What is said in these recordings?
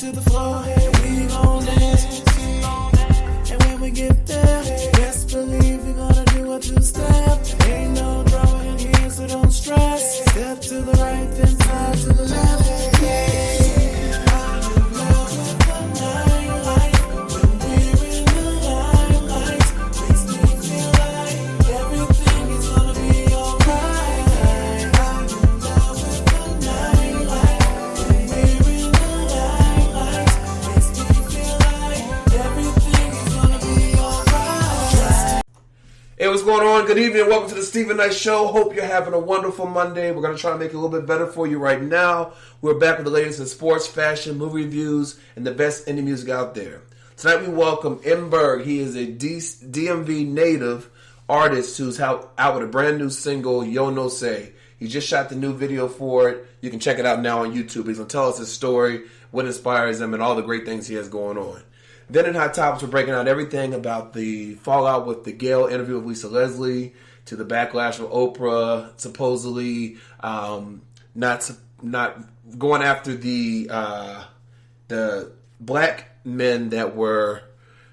to the floor, hey, we gon' dance. And when we get there, best believe we gonna do a two-step. Ain't no drama in here, so don't stress. Step to the right, then side to the left. Yeah, I'm in love with the nightlife. When we're in the limelight, makes me feel like everything is gonna be alright. I'm in love with the nightlife. When we're in the limelight, makes me feel like everything is gonna be alright. Hey, what's going on? Good evening. Welcome to the Stephen Knight Show. Hope you're having a wonderful Monday. We're going to try to make it a little bit better for you right now. We're back with the latest in sports, fashion, movie reviews, and the best indie music out there. Tonight we welcome M-Burb. He is a DMV native artist who's out with a brand new single, Yo No Say. He just shot the new video for it. You can check it out now on YouTube. He's going to tell us his story, what inspires him, and all the great things he has going on. Then in Hot Topics, we're breaking out everything about the fallout with the Gayle interview with Lisa Leslie, to the backlash of Oprah supposedly not going after the black men that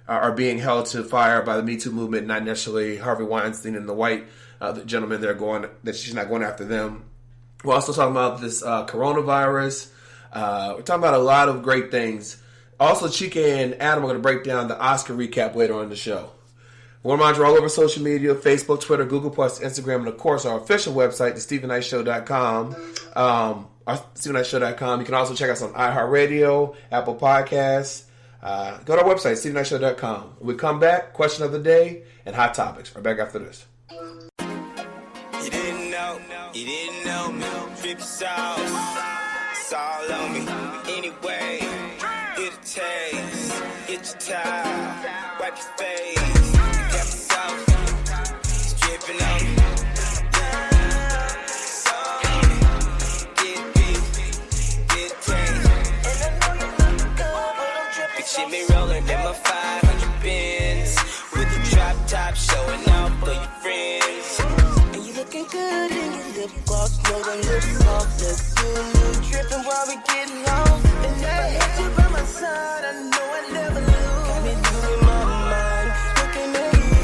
are being held to fire by the Me Too movement, not necessarily Harvey Weinstein and the white gentlemen that she's not going after them. We're also talking about this coronavirus. We're talking about a lot of great things. Also, Chica and Adam are going to break down the Oscar recap later on in the show. We're all over social media, Facebook, Twitter, Google+, Instagram, and of course our official website, thestephennightshow.com. Thestephennightshow.com. You can also check us on iHeartRadio, Apple Podcasts. Go to our website, stephennightshow.com. When we come back, question of the day, and hot topics. We're back after this. You didn't know, drip sauce, it's all on me. Anyway, get a taste, get your tie, wipe your face, you got the sauce, it's dripping on me. It's all on me. Get beef, get a taste. And I know you look good, but I'm dripping. Big shit me rolling in my 500 bins, with the drop top showing off for your friends. And you looking good in your lip gloss, know them lips soft, look good, dripping while we getting lost. And if I had you by my side, I know I'd never lose. Got me losing my mind, looking at you.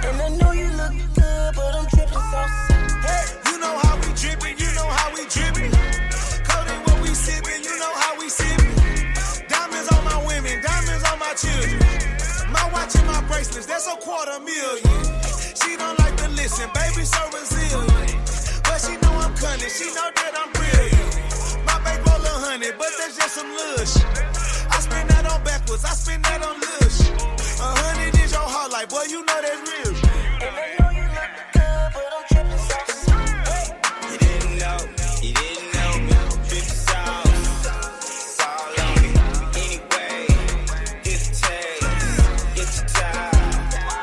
And I know you look good, but I'm dripping so sick. Hey, you know how we dripping, you know how we dripping. Coding what we sipping, you know how we sipping. Diamonds on my women, diamonds on my children. My watch and my bracelets, that's $250,000. She don't like to listen, baby, so resilient. But she know I'm cunning, she know that I'm brilliant. My bank roll 100, but that's just some lush. I spend that on backwards, I spend that on lush. 100 is your heart, like, boy, you know that's real. And I know you look good, but I'm dripping so sick. You didn't know, drip sauce, it's all on me. Anyway, get a taste, get your tie,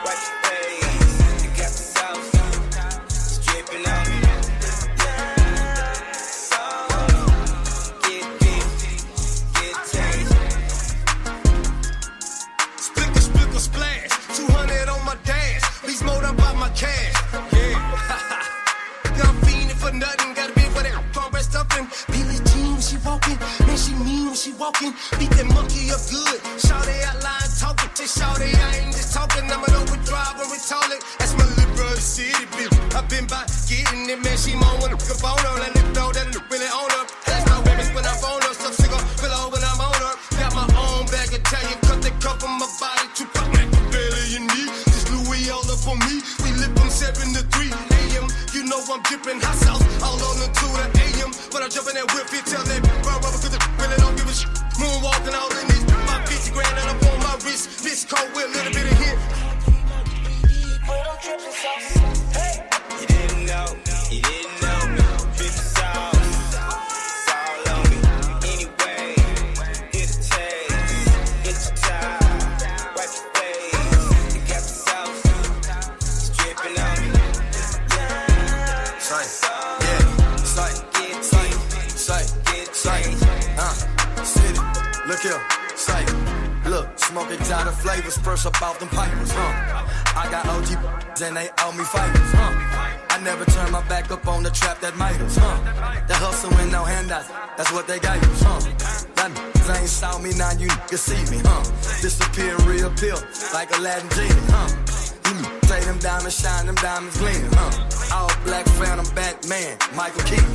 wipe your face, you got the sauce, it's dripping on me. It's all on me. Get beef, get a taste. Splicker, splash, 200 on my dash, please mold up by my cash. Yeah, I'm fiending for nothing, gotta be for that cornbread stuffing. Billie Jean when she walking, man she mean when she walking. Beat that monkey up good, shawty out line talking. Say shawty, I ain't just talking, I'm an overdrive when we talking. That's my liberal city bitch. I've been by getting it, man. She moan when I look up on her, let it know that I really own her. That's my women's when I'm on her, stuff cigar, pillow when I'm on her. Got my own bag of Italian, cut the cup on my body, two pop like the belly you need. This Louis all up on me, we live from 7 to 3 a.m. You know I'm dripping hot sauce all on the 2 to a.m. But I'm jumping that whip, you tell that rubber, cause the really don't give a shit. Moonwalking all in this, my 50 grand and up on my wrist. This cold with a little bit of hit. But I'm dripping so sick. Hey. You didn't know, drip sauce, it's all on me. Anyway, get a taste, get your tie, wipe your face, you got the sauce, it's dripping on me. City, look here, say, look, smoking tired of flavors, first up out them pipers, I got OG and they owe me favors, I never turn my back up on the trap that made us, That hustle and no handouts, that's what they gave us, That niggas ain't saw me, now you niggas see me, Disappear and reappear like Aladdin genie, Say them diamonds shine, them diamonds gleam, All black phantom Batman, Michael Keaton,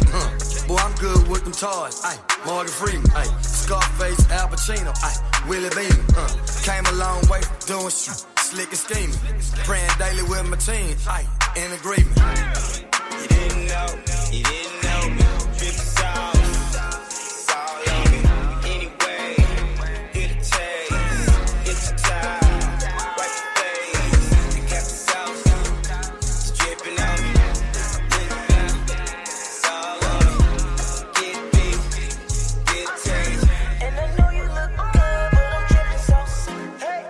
Boy, I'm good with them toys, Morgan Freeman, Scarface, Al Pacino, Willie Beamen, Came a long way doing shit, slick and scheming, praying daily with my team, in agreement. You didn't know, drip sauce, it's all on me. Anyway, get a taste, get your time, wipe your face, the cap sauce, it's dripping on me. It's all on me. Get a piece, get a taste. And I know you look good, but I'm dripping sauce. Hey.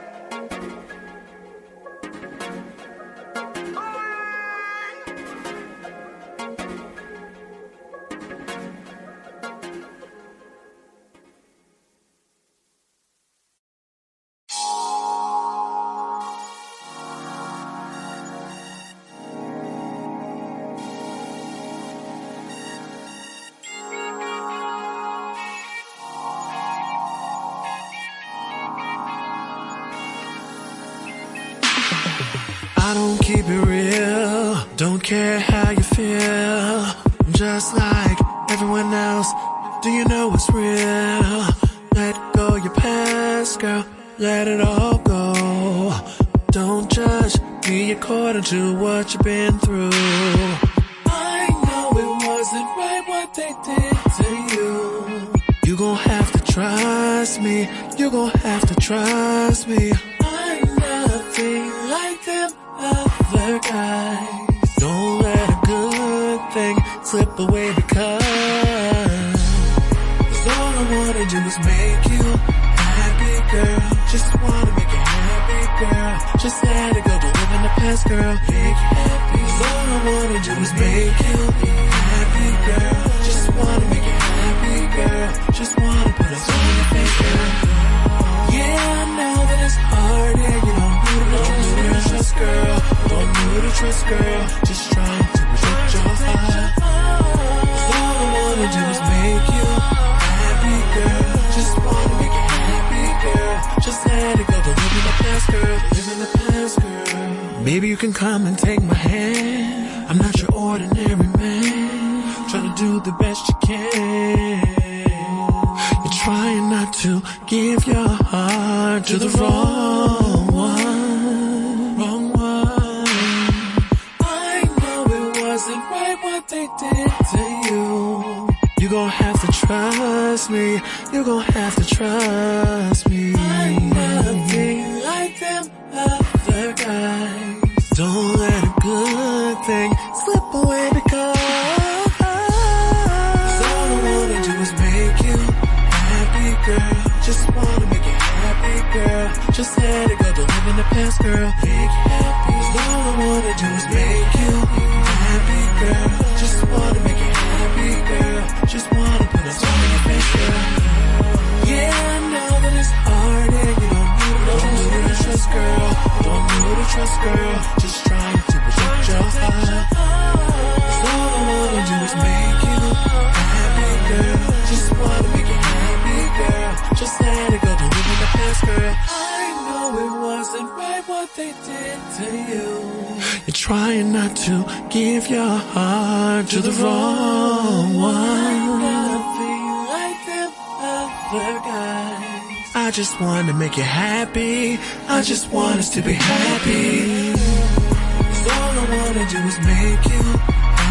I don't keep it real, don't care how you feel. I'm just like everyone else, do you know what's real? Let go your past, girl, let it all go. Don't judge me according to what you've been through. I know it wasn't right what they did to you. You gon' have to trust me, you gon' have to trust me. I'm nothing like them other guys. Don't let a good thing slip away because all I wanna do is make you happy, girl. Just wanna make you happy, girl. Just let it go, don't live in the past, girl. Make you happy. All I wanna do is make you happy, girl. Just wanna make you happy, girl. Just wanna put a smile on your face, girl. Yeah, I know that it's hard, yeah, you don't know to trust, girl. Don't know to trust, girl. Just trying to protect your heart. All I wanna do is make you happy, girl. Just wanna make you happy, girl. Just let it go, don't live in the past, girl. Live in the past, girl. Maybe you can come and take my hand. I'm not your ordinary man, trying to do the best you can. You're trying not to give your heart to the wrong one, wrong one. I know it wasn't right what they did to you. You gon' have to trust me, you gon' have to trust me. I'm nothing like them other guys. Don't let a good thing slip away because all I wanna do is make you happy, girl. Just wanna make you happy, girl. Just let it go, don't live in the past, girl. Make you happy. All I wanna do is make you happy, girl. Just wanna make you happy, girl. Just wanna put a smile on your face, girl. Yeah, I know that it's hard and you don't know to trust, girl. Don't know to trust, girl. Just trying to protect your heart. All I wanna do is make you happy, girl. Just wanna make you happy, girl. Just let it go, don't live in the past, girl. I know it wasn't right what they did to you. You're trying not to give your heart to the wrong one. Nothing like them other guys. I just wanna make you happy. I just want us to be happy. 'Cause all I wanna do is make you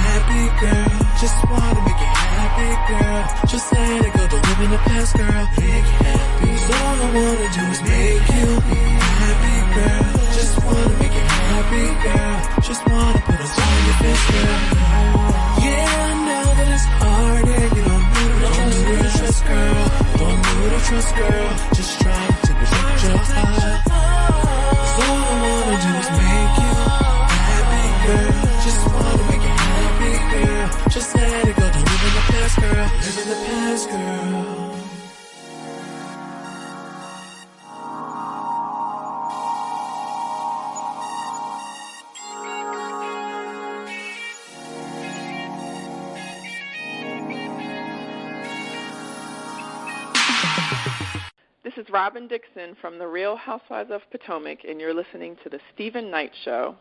happy, girl. Just wanna make you happy, girl. Just let it go, don't live in the past, girl. Make you happy. 'Cause all I wanna do is make you happy, girl. Just wanna make you happy, girl. Just wanna put a smile on your face, girl. Yeah, I know that it's hard and you don't know to trust, girl. Don't know to trust, girl. Just trying to protect your heart. 'Cause all I wanna do is make you happy, girl. Just wanna make you happy, girl. Just let it go, don't live in the past, girl. Live in the past, girl. This is Robin Dixon from The Real Housewives of Potomac, and you're listening to The Stephen Knight Show.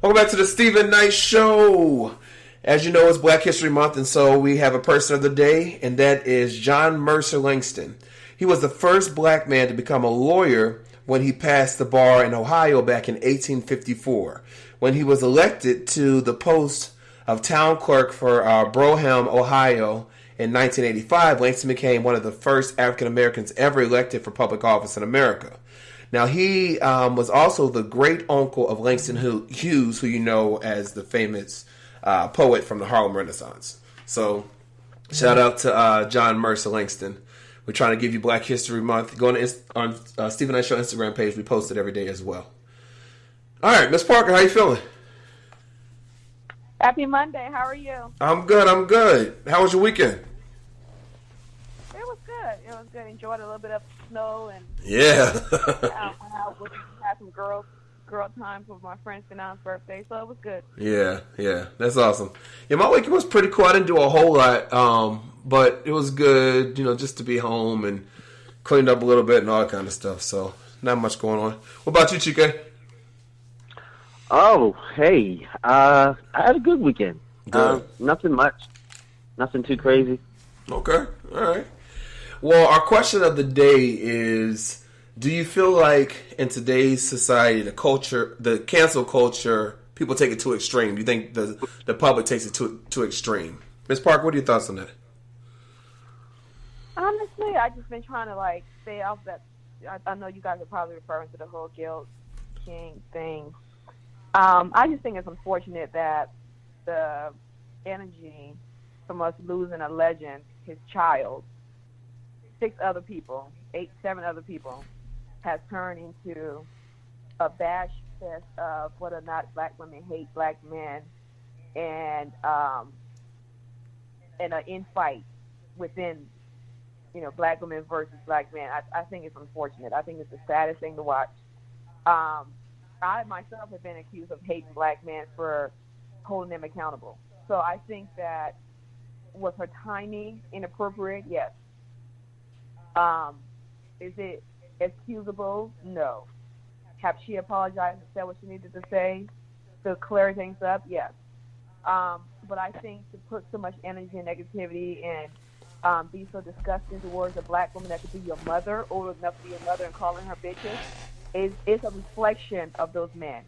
Welcome back to The Stephen Knight Show. As you know, it's Black History Month, and so we have a person of the day, and that is John Mercer Langston. He was the first black man to become a lawyer when he passed the bar in Ohio back in 1854. When he was elected to the post of town clerk for Brougham, Ohio in 1985, Langston became one of the first African Americans ever elected for public office in America. Now, he was also the great uncle of Langston Hughes, who you know as the famous poet from the Harlem Renaissance. So, shout out to John Mercer Langston. We're trying to give you Black History Month. Go on Stephen Knight Show Instagram page. We post it every day as well. All right, Miss Parker, how you feeling? Happy Monday. How are you? I'm good. How was your weekend? It was good. Enjoyed a little bit of snow and yeah. I had some girl time for my friend's finance birthday, so it was good. Yeah, that's awesome. Yeah, my weekend was pretty cool. I didn't do a whole lot, but it was good, just to be home and cleaned up a little bit and all that kind of stuff. So not much going on. What about you, Chike? Oh, hey, I had a good weekend. Good. Nothing much, nothing too crazy. Okay, all right. Well, our question of the day is, do you feel like in today's society, the cancel culture, people take it too extreme? Do you think the public takes it too extreme? Ms. Parker, what are your thoughts on that? Honestly, I've just been trying to stay off that. I know you guys are probably referring to the whole guilt king thing. I just think it's unfortunate that the energy from us losing a legend, his child, 7 other people, has turned into a bash fest of whether or not black women hate black men and an infight within, black women versus black men. I think it's unfortunate. I think it's the saddest thing to watch. I myself have been accused of hating black men for holding them accountable. So I think that was her timing inappropriate? Yes. Is it excusable? No. Have she apologized and said what she needed to say to clear things up? Yes. But I think to put so much energy and negativity and be so disgusting towards a black woman that could be your mother, old enough to be your mother, and calling her bitches, is a reflection of those men.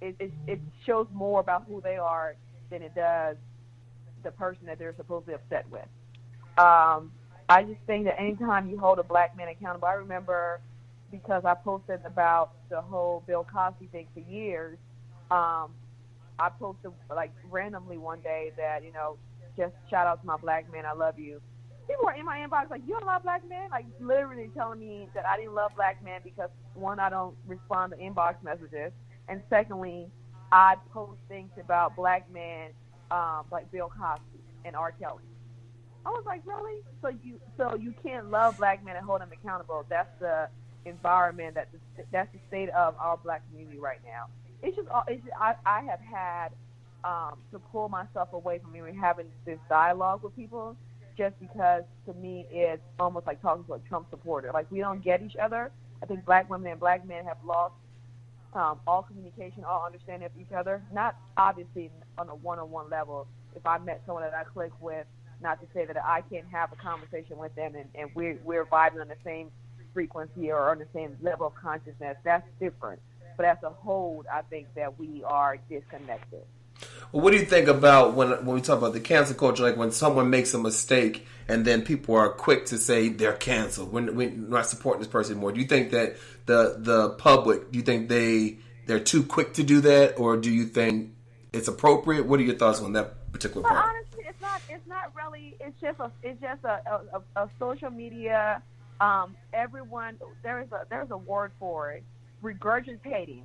It shows more about who they are than it does the person that they're supposedly upset with. I just think that anytime you hold a black man accountable, I remember because I posted about the whole Bill Cosby thing for years, I posted randomly one day that, just shout out to my black man, I love you. People were in my inbox you don't love black men? Literally telling me that I didn't love black men because, one, I don't respond to inbox messages, and secondly, I post things about black men like Bill Cosby and R. Kelly. I was like, really? So you can't love black men and hold them accountable? That's the environment, that's the state of our black community right now. I have had to pull myself away from even having this dialogue with people, just because to me it's almost like talking to a Trump supporter. We don't get each other. I think black women and black men have lost all communication, all understanding of each other. Not obviously on a one-on-one level. If I met someone that I click with, not to say that I can't have a conversation with them and we're vibing on the same frequency or on the same level of consciousness, that's different. But as a whole, I think that we are disconnected. Well, what do you think about when we talk about the cancel culture, when someone makes a mistake and then people are quick to say they're canceled, we're not supporting this person anymore? Do you think that the public, do you think they're too quick to do that, or do you think it's appropriate? What are your thoughts on that particular part? Honestly, it's not really. It's just a social media. Everyone, there's a word for it. Regurgitating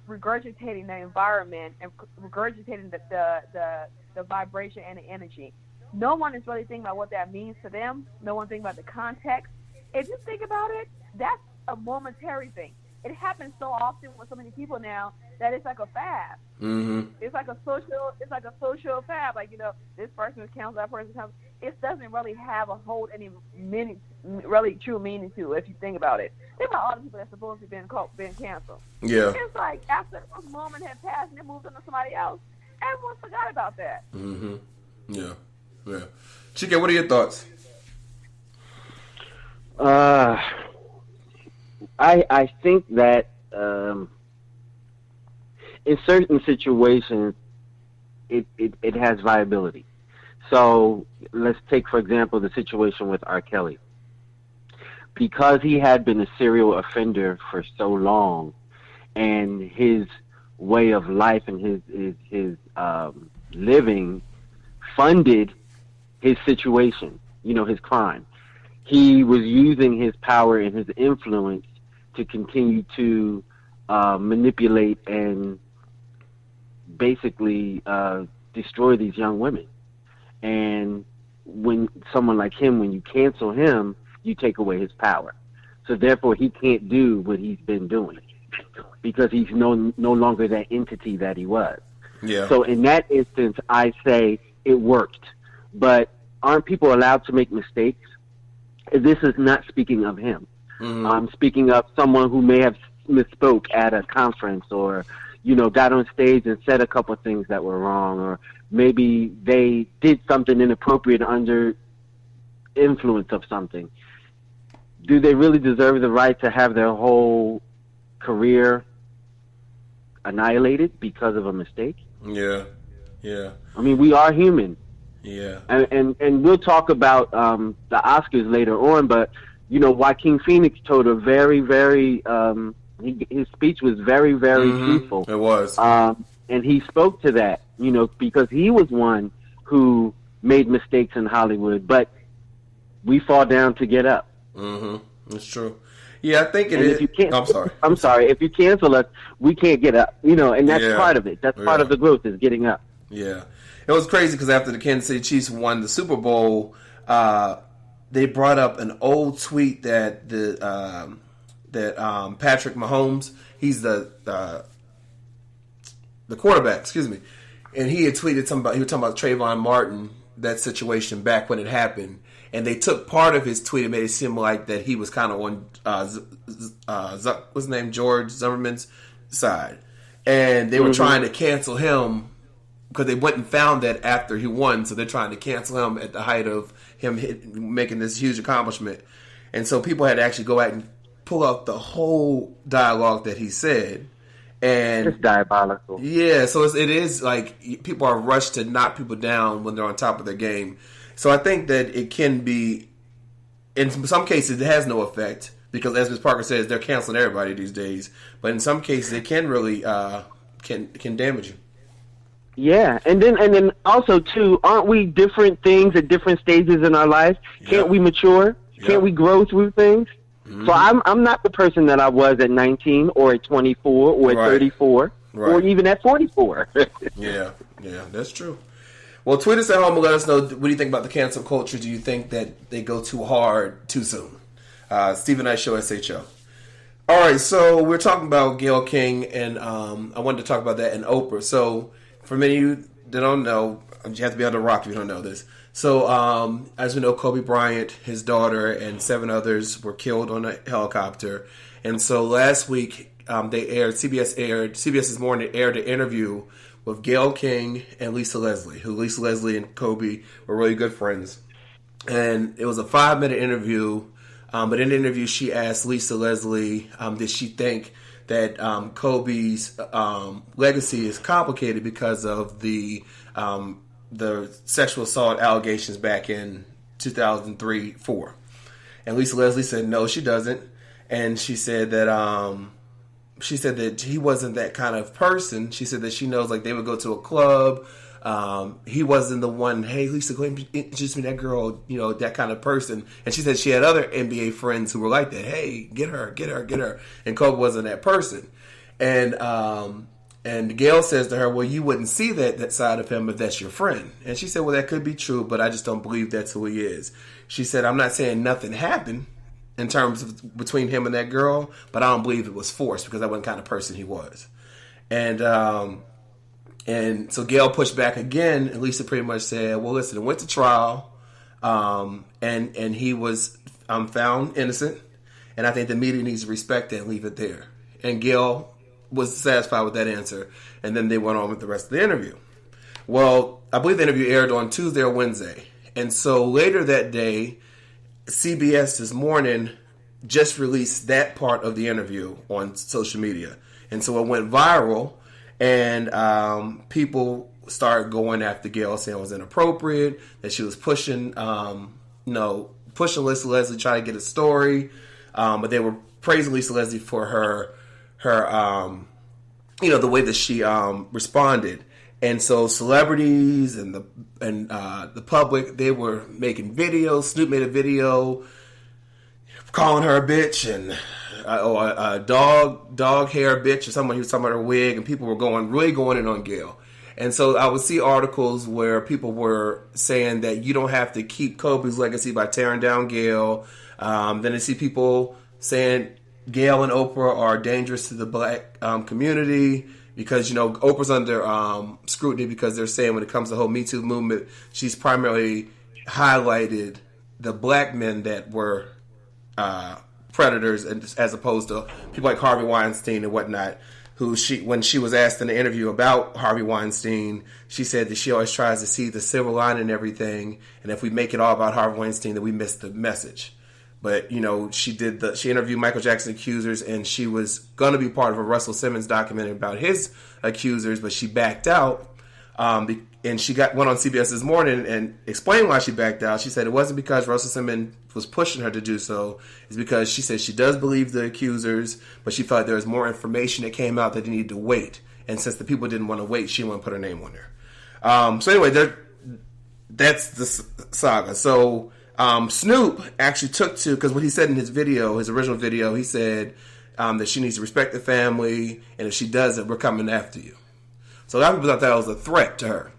the environment and regurgitating the vibration and the energy. No one is really thinking about what that means to them. No one thinking about the context. If you think about it, that's a momentary thing. It happens so often with so many people now that it's like a fad. Mm-hmm. It's like a social fad. This person is canceled, that person is canceled. it doesn't really hold any meaning, really true meaning to it if you think about it. Think about all the people that's supposed to have been canceled. Yeah. It's like after a moment had passed and it moved on to somebody else, everyone forgot about that. Mm-hmm. Yeah. Yeah. Chike, what are your thoughts? I think that in certain situations, it has viability. So let's take, for example, the situation with R. Kelly. Because he had been a serial offender for so long, and his way of life and his living funded his situation, his crime. He was using his power and his influence to continue to manipulate and basically destroy these young women. And when someone like him, when you cancel him, you take away his power. So therefore, he can't do what he's been doing because he's no longer that entity that he was. Yeah. So in that instance, I say it worked. But aren't people allowed to make mistakes? This is not speaking of him. Mm-hmm. I'm speaking of someone who may have misspoke at a conference or, got on stage and said a couple of things that were wrong, or maybe they did something inappropriate under influence of something. Do they really deserve the right to have their whole career annihilated because of a mistake? Yeah. Yeah. I mean, we are human. Yeah. And we'll talk about the Oscars later on, but, Joaquin Phoenix told a very, very, his speech was very, very truthful. It was. And he spoke to that, because he was one who made mistakes in Hollywood, but we fall down to get up. Mm-hmm. It's true. Yeah, I think it and is. If you can't, I'm sorry. I'm sorry. If you cancel us, we can't get up, and that's part of it. That's part of the growth is getting up. Yeah. It was crazy because after the Kansas City Chiefs won the Super Bowl, they brought up an old tweet that Patrick Mahomes, he's the quarterback, excuse me, and he had tweeted something about, he was talking about Trayvon Martin, that situation back when it happened, and they took part of his tweet and made it seem like that he was kind of on what's his name, George Zimmerman's side, and they were trying to cancel him because they went and found that after he won, so they're trying to cancel him at the height of him making this huge accomplishment. And so people had to actually go out and pull out the whole dialogue that he said. And it's diabolical. Yeah, so it is like people are rushed to knock people down when they're on top of their game. So I think that it can be, in some cases, it has no effect because, as Ms. Parker says, they're canceling everybody these days. But in some cases, it can really can damage you. Yeah, and then also too, aren't we different things at different stages in our lives? Can't we mature? Can't we grow through things? So I'm not the person that I was at 19 or at 24 or at 34 or even at 44. Yeah, that's true. Well, tweet us at home and let us know, what do you think about the cancel culture? Do you think that they go too hard too soon? Stephen Knight Show, SHO. All right, so we're talking about Gayle King, and I wanted to talk about that and Oprah. So for many of you that don't know, you have to be on the rock if you don't know this. So, as we know, Kobe Bryant, his daughter, and 7 others were killed on a helicopter. And so last week, CBS This Morning aired an interview with Gayle King and Lisa Leslie, who Lisa Leslie and Kobe were really good friends. And it was a 5-minute interview. But in the interview, she asked Lisa Leslie, did she think that Kobe's legacy is complicated because of the sexual assault allegations back in 2003-04. And Lisa Leslie said no, she doesn't. And she said that he wasn't that kind of person. She said that she knows, like, they would go to a club. He wasn't the one, hey, Lisa, go ahead and introduce me to that girl, that kind of person. And she said she had other NBA friends who were like that. Hey, get her. And Kobe wasn't that person. And Gayle says to her, well, you wouldn't see that side of him if that's your friend. And she said, well, that could be true, but I just don't believe that's who he is. She said, I'm not saying nothing happened in terms of between him and that girl, but I don't believe it was forced because that wasn't the kind of person he was. And so Gayle pushed back again, and Lisa pretty much said, well, listen, it went to trial. and he was found innocent. And I think the media needs to respect that and leave it there. And Gail was satisfied with that answer. And then they went on with the rest of the interview. Well, I believe the interview aired on Tuesday or Wednesday. And so later that day, CBS This Morning just released that part of the interview on social media. And so it went viral. And people started going after Gail, saying it was inappropriate, that she was pushing Lisa Leslie, trying to get a story. But they were praising Lisa Leslie for her the way that she responded. And so celebrities and the public, they were making videos. Snoop made a video calling her a bitch and a dog hair bitch, or someone he was talking about her wig, and people were really going in on Gail. And so I would see articles where people were saying that you don't have to keep Kobe's legacy by tearing down Gail. Then I see people saying Gail and Oprah are dangerous to the black community because, Oprah's under scrutiny because they're saying when it comes to the whole Me Too movement, she's primarily highlighted the black men that were predators as opposed to people like Harvey Weinstein and whatnot, who when she was asked in the interview about Harvey Weinstein, she said that she always tries to see the silver line in everything, and if we make it all about Harvey Weinstein, then we miss the message. But, she interviewed Michael Jackson accusers, and she was going to be part of a Russell Simmons documentary about his accusers, but she backed out. And she went on CBS This Morning and explained why she backed out. She said it wasn't because Russell Simmons was pushing her to do so. It's because she said she does believe the accusers, but she felt there was more information that came out that they needed to wait. And since the people didn't want to wait, she didn't want to put her name on there. So anyway, that's the saga. So Snoop actually because what he said in his original video, he said that she needs to respect the family, and if she doesn't, we're coming after you. So a lot of people thought that was a threat to her.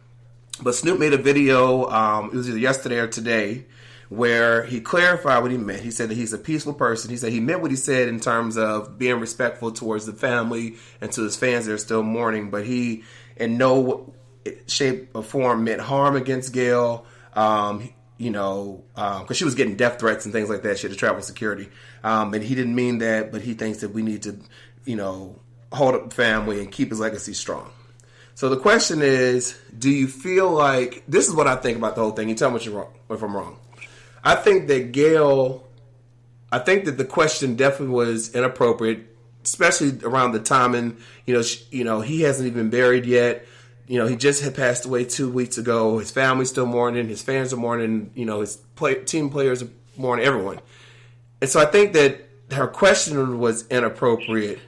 But Snoop made a video, it was either yesterday or today, where he clarified what he meant. He said that he's a peaceful person. He said he meant what he said in terms of being respectful towards the family and to his fans that are still mourning, but he in no shape or form meant harm against Gail, because she was getting death threats and things like that. She had to travel security. And he didn't mean that, but he thinks that we need to, hold up the family and keep his legacy strong. So the question is, do you feel like, this is what I think about the whole thing. You tell me if I'm wrong. I think that the question definitely was inappropriate, especially around the timing. He hasn't even been buried yet. He just had passed away 2 weeks ago. His family's still mourning. His fans are mourning. His team players are mourning, everyone. And so I think that her question was inappropriate.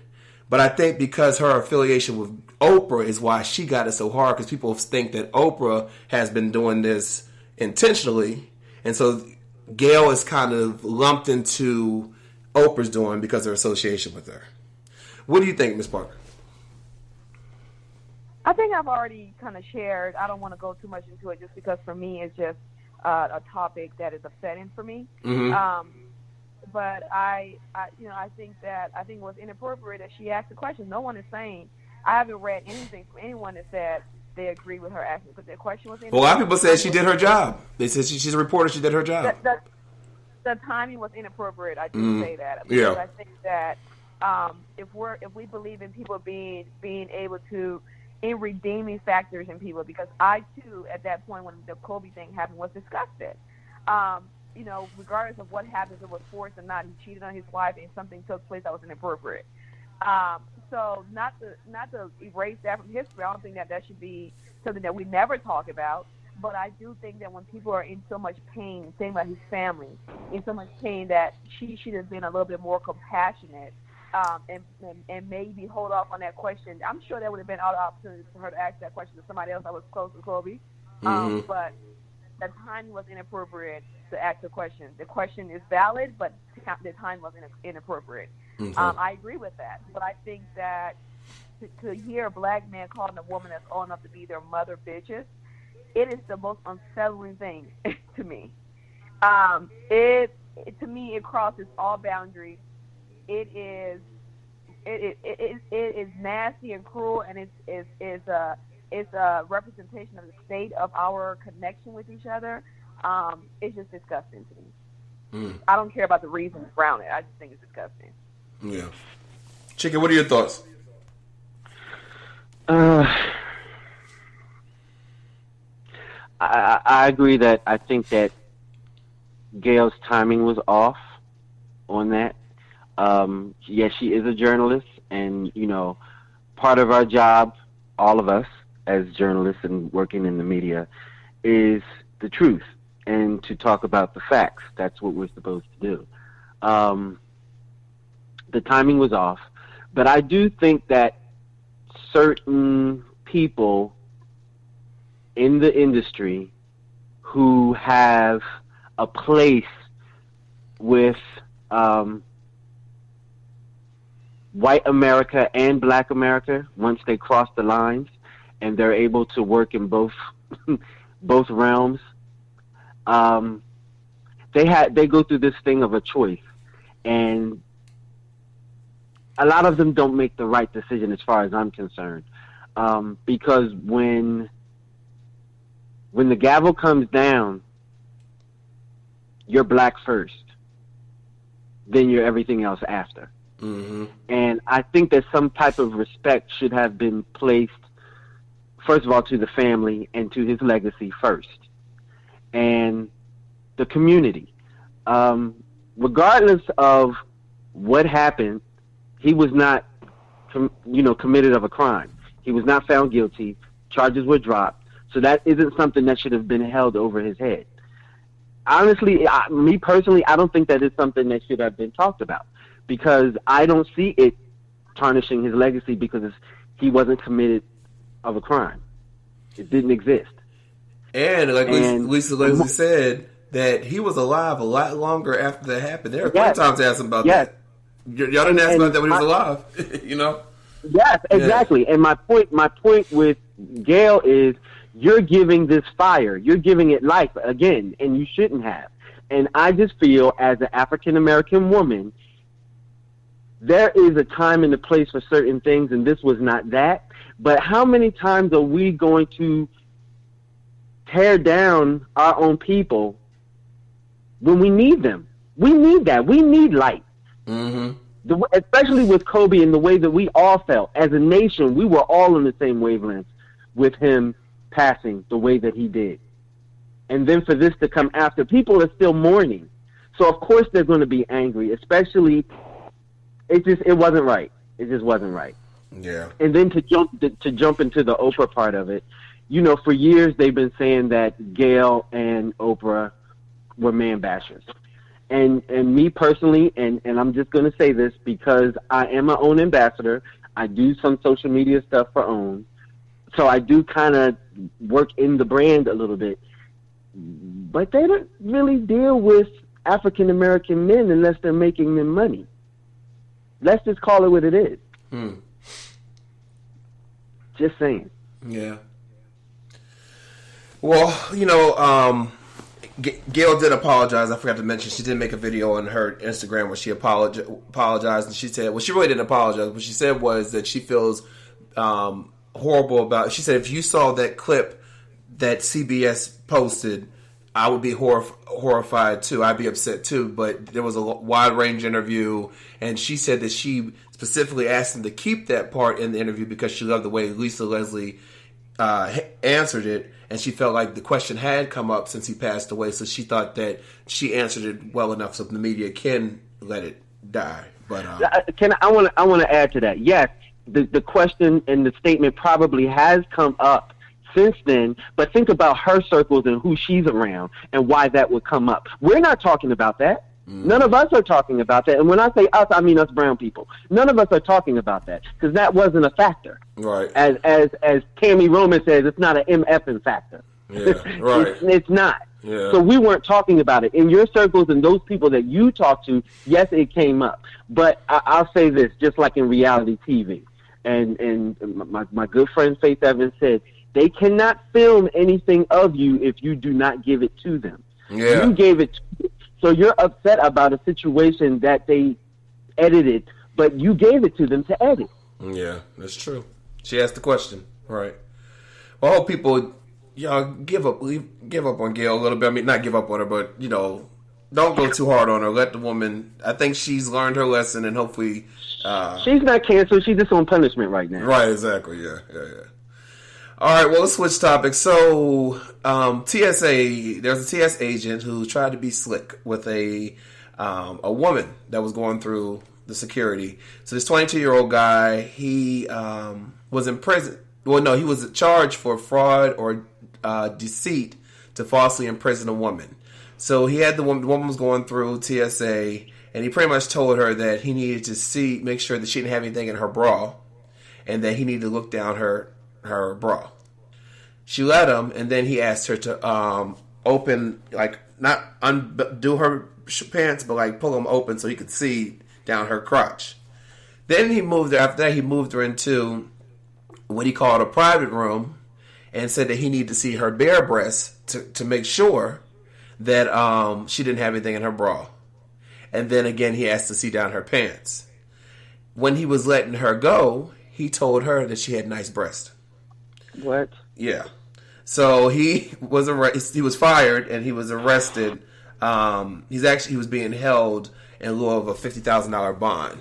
But I think because her affiliation with Oprah is why she got it so hard, because people think that Oprah has been doing this intentionally. And so Gail is kind of lumped into Oprah's doing because of her association with her. What do you think, Ms. Parker? I think I've already kind of shared. I don't want to go too much into it just because for me it's just a topic that is upsetting for me. Mm-hmm. But I think it was inappropriate that she asked the question. No one is saying, I haven't read anything from anyone that said they agree with her asking, because the question was inappropriate. Well, a lot of people said she did her job. They said she's a reporter, she did her job. The timing was inappropriate. I do say that. Because I think that if we believe in people being able to, in redeeming factors in people, because I too, at that point when the Kobe thing happened, was disgusted. Regardless of what happens, if it was forced or not, he cheated on his wife and something took place that was inappropriate. So not to erase that from history, I don't think that should be something that we never talk about. But I do think that when people are in so much pain, saying about his family, in so much pain, that she should have been a little bit more compassionate and maybe hold off on that question. I'm sure there would have been other opportunities for her to ask that question to somebody else that was close to Kobe. But the timing was inappropriate to ask the question. The question is valid, but the time was inappropriate. Okay. I agree with that. But I think that to hear a black man calling a woman that's old enough to be their mother bitches, it is the most unsettling thing to me. To me, it crosses all boundaries. It is nasty and cruel, and it's a representation of the state of our connection with each other. It's just disgusting to me. I don't care about the reasons around it. I just think it's disgusting. Yeah. Chicken, what are your thoughts? I agree that I think that Gail's timing was off on that. Yes, she is a journalist, and, you know, part of our job, all of us as journalists and working in the media, is the truth and to talk about the facts. That's what we're supposed to do. The timing was off, but I do think that certain people in the industry who have a place with white America and black America, once they cross the lines and they're able to work in both both realms, they go through this thing of a choice, and a lot of them don't make the right decision as far as I'm concerned, because when the gavel comes down, you're black first, then you're everything else after. Mm-hmm. And I think that some type of respect should have been placed, first of all, to the family and to his legacy first, and the community. Regardless of what happened, he was not, committed of a crime. He was not found guilty. Charges were dropped. So that isn't something that should have been held over his head. Honestly, me personally, I don't think that is something that should have been talked about, because I don't see it tarnishing his legacy because he wasn't committed of a crime. It didn't exist. And like Lisa Leslie said, that he was alive a lot longer after that happened. There were plenty of times to ask him about that. Y'all didn't ask about that when he was alive, you know? Yes, exactly. Yeah. And my point with Gail is, you're giving this fire, you're giving it life again, and you shouldn't have. And I just feel, as an African-American woman, there is a time and a place for certain things, and this was not that. But how many times are we going to tear down our own people when we need them? We need that. We need light. Mm-hmm. Especially with Kobe and the way that we all felt. As a nation, we were all on the same wavelength with him passing the way that he did. And then for this to come after, people are still mourning. So of course they're going to be angry, especially it wasn't right. It just wasn't right. Yeah. And then to jump into the Oprah part of it, for years they've been saying that Gail and Oprah were man bashers. And me personally, and I'm just going to say this because I am my own ambassador. I do some social media stuff for OWN. So I do kind of work in the brand a little bit. But they don't really deal with African-American men unless they're making them money. Let's just call it what it is. Just saying. Yeah. Well, Gail did apologize. I forgot to mention she did make a video on her Instagram where she apologized, and she said, well, she really didn't apologize. What she said was that she feels horrible about. She said, if you saw that clip that CBS posted, I would be horrified too. I'd be upset too. But there was a wide range interview, and she said that she specifically asked him to keep that part in the interview because she loved the way Lisa Leslie answered it, and she felt like the question had come up since he passed away. So she thought that she answered it well enough so the media can let it die. But I want to add to that. Yes, the question and the statement probably has come up since then, but think about her circles and who she's around and why that would come up. We're not talking about that. None of us are talking about that. And when I say us, I mean us brown people. None of us are talking about that because that wasn't a factor. Right. As Tammy Roman says, it's not an MFing factor. Yeah, right. It's not. Yeah. So we weren't talking about it. In your circles and those people that you talk to, yes, it came up. But I'll say this, just like in reality TV. And my good friend Faith Evans said, they cannot film anything of you if you do not give it to them. Yeah. You gave it to them. So you're upset about a situation that they edited, but you gave it to them to edit. Yeah, that's true. She asked the question. Right. Well, I hope people y'all give up on Gail a little bit. I mean, not give up on her, but don't go too hard on her. Let the woman. I think she's learned her lesson, and hopefully, she's not canceled. She's just on punishment right now. Right, exactly. Yeah. All right, well, let's switch topics. So, TSA, there's a TS agent who tried to be slick with a woman that was going through the security. So this 22-year-old guy, he was in prison. Well, no, he was charged for fraud or deceit to falsely imprison a woman. So he had the woman was going through TSA, and he pretty much told her that he needed to make sure that she didn't have anything in her bra, and that he needed to look down her bra. She let him, and then he asked her to open, like, not undo her pants, but like pull them open so he could see down her crotch. Then after that he moved her into what he called a private room, and said that he needed to see her bare breasts to make sure that she didn't have anything in her bra. And then again he asked to see down her pants. When he was letting her go, he told her that she had nice breasts. What? Yeah. So he was fired, and he was arrested. He was being held in lieu of a $50,000 bond,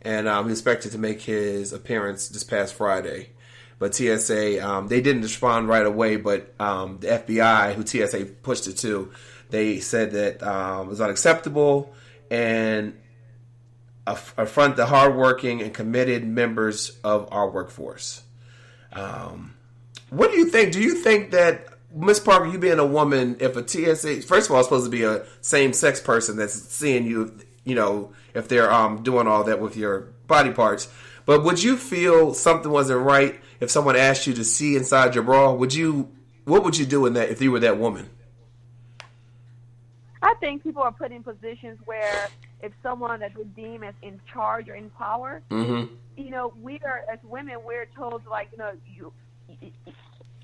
and he was expected to make his appearance this past Friday. But TSA, they didn't respond right away. But the FBI, who TSA pushed it to, they said that it was unacceptable and affront the hardworking and committed members of our workforce. What do you think? Do you think that, Miss Parker, you being a woman, if a TSA, first of all, it's supposed to be a same-sex person that's seeing you, if they're doing all that with your body parts, but would you feel something wasn't right if someone asked you to see inside your bra? What would you do in that if you were that woman? I think people are put in positions where if someone that we deem as in charge or in power, we are, as women, we're told, like,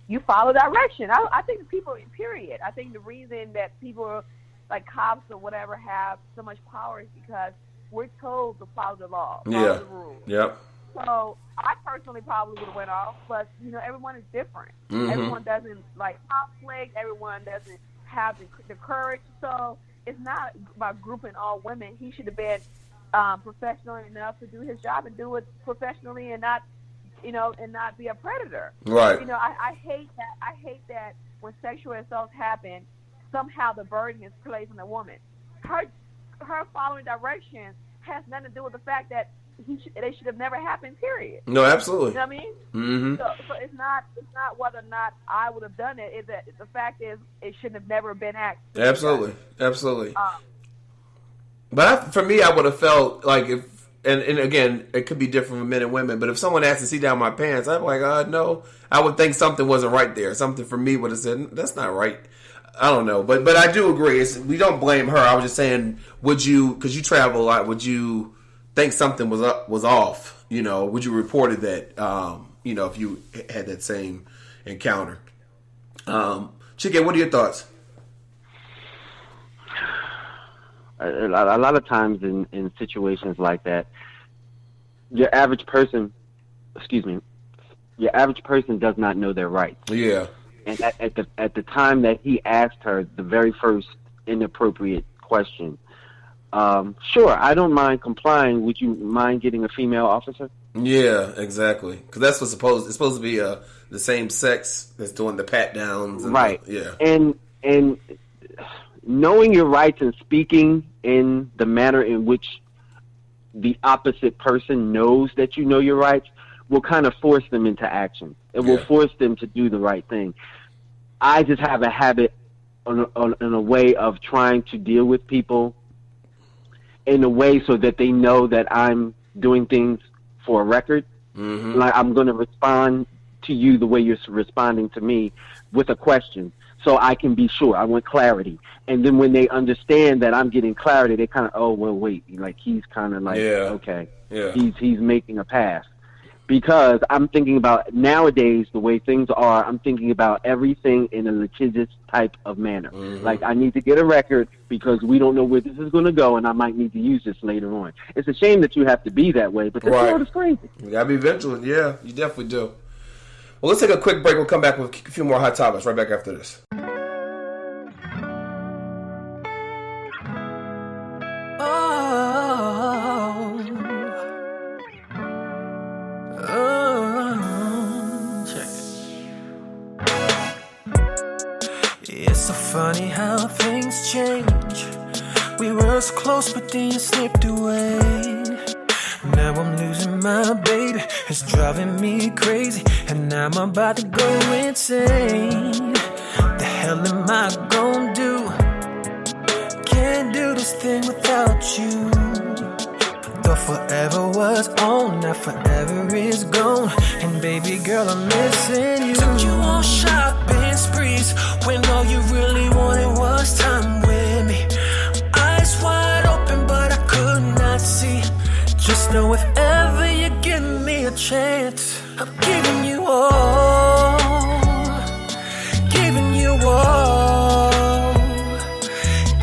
you follow direction. I think people, period. I think the reason that people like cops or whatever have so much power is because we're told to follow the law, follow the rules. Yep. So I personally probably would have went off, but everyone is different. Everyone doesn't like conflict. Everyone doesn't have the courage. So it's not about grouping all women. He should have been professional enough to do his job and do it professionally and not be a predator. Right. I hate that when sexual assaults happen, somehow the burden is placed on the woman. Her following directions has nothing to do with the fact that they should have never happened. Period. No, absolutely. You know what I mean? Mm-hmm. So it's not whether or not I would have done it. It's that the fact is it shouldn't have never been asked. Absolutely. But for me, I would have felt like if. And again, it could be different for men and women, but if someone asked to see down my pants, I'd be like, no. I would think something wasn't right there. Something for me would have said, that's not right. I don't know. But I do agree. We don't blame her. I was just saying, would you, because you travel a lot, would you think something was off? Would you reported that, if you had that same encounter? Chicken, what are your thoughts? A lot of times in situations like that, your average person does not know their rights. Yeah. And at the time that he asked her the very first inappropriate question, sure, I don't mind complying. Would you mind getting a female officer? Yeah, exactly. Because that's what's it's supposed to be the same sex that's doing the pat downs. Right. Yeah. And knowing your rights and speaking in the manner in which the opposite person knows that you know your rights will kind of force them into action. It will force them to do the right thing. I just have a habit in a way of trying to deal with people in a way so that they know that I'm doing things for a record. Mm-hmm. Like I'm going to respond to you the way you're responding to me with a question. So I can be sure. I want clarity. And then when they understand that I'm getting clarity, they kind of, oh, well, wait. Like, he's kind of like, okay. Yeah. He's making a pass. Because I'm thinking about, nowadays, the way things are, I'm thinking about everything in a litigious type of manner. Mm-hmm. Like, I need to get a record because we don't know where this is going to go, and I might need to use this later on. It's a shame that you have to be that way, but this world is crazy. You got to be vigilant. Yeah, you definitely do. Well, let's take a quick break. We'll come back with a few more hot topics right back after this. It's so funny how things change. We were so close, but then you slipped away. Now I'm losing my baby, it's driving me crazy, and now I'm about to go insane. The hell am I gonna do? Can't do this thing without you. Thought forever was on, now forever is gone. And baby girl, I'm missing you. Took you on shopping sprees when all you really wanted was time with me. Eyes wide open, but I could not see. Just know if ever you give me a chance, I'm giving you all, giving you all,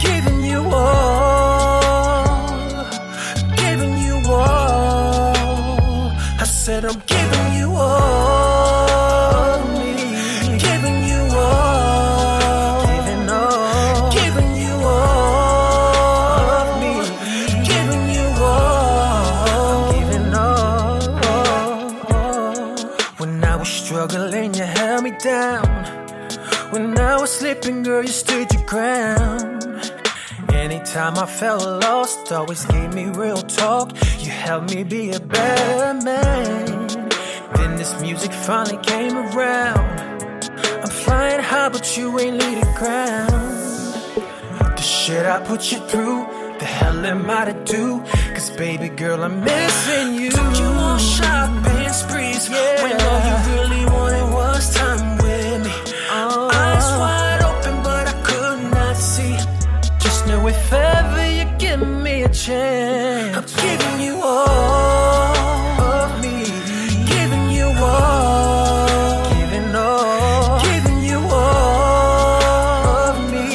giving you all, giving you all. I said I'm giving you all of me, giving you all, giving all, giving you all of me, giving you all, giving all. When I was struggling, you held me down. When I was slipping, girl, you stood your ground. Anytime I felt lost, always gave me real talk. You helped me be a better man. Then this music finally came around. I'm flying high, but you ain't leave the ground. The shit I put you through, the hell am I to do? Cause baby girl, I'm missing you. Took you on shopping sprees, yeah, when all you really wanted was time with me. Eyes wide open, but I could not see. Just know if ever you give me a chance, I'm giving you all of me, giving you all, giving all, giving you all of me,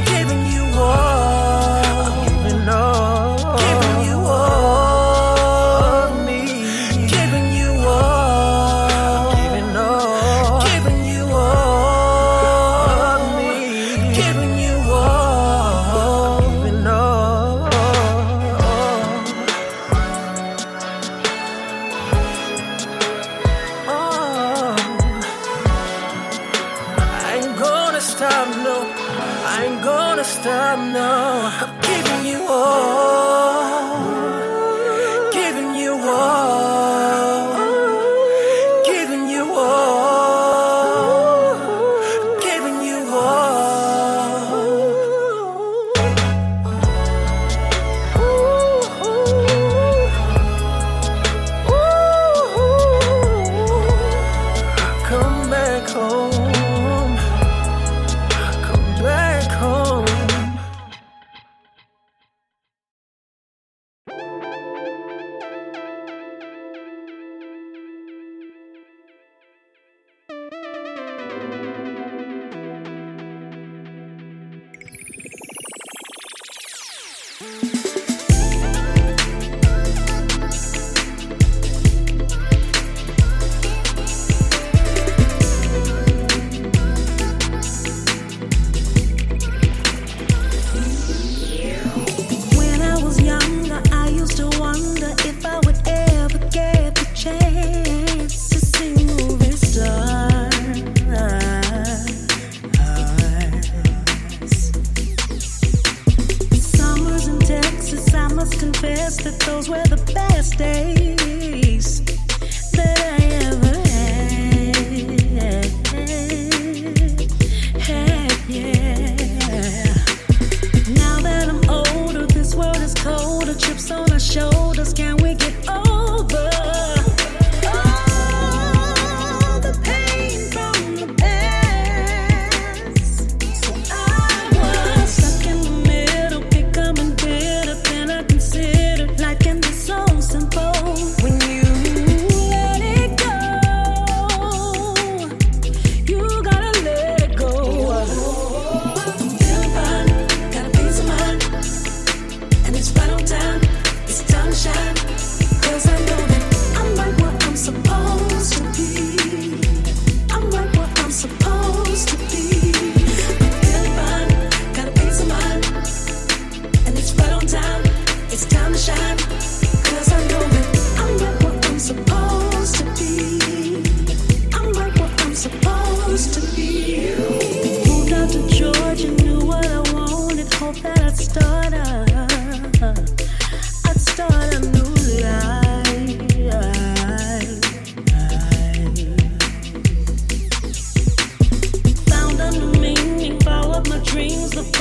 giving you all, giving all, giving you all of me, giving you all, giving all, giving you all of me, giving you all, giving all. I ain't gonna stop, no. I ain't gonna stop, no. I'm giving you all, giving you all, giving you all, giving you all. Come back home, come back home. When I was younger, I used to wonder if I would ever get the chance to sing movie stars. Summers in Texas, I must confess that those were the best days that I ever had, yeah. Now that I'm older, this world is colder. Chips on our shoulders, can we get over all the pain from the past? So I was stuck in the middle, becoming bitter. Then I considered life can be so simple.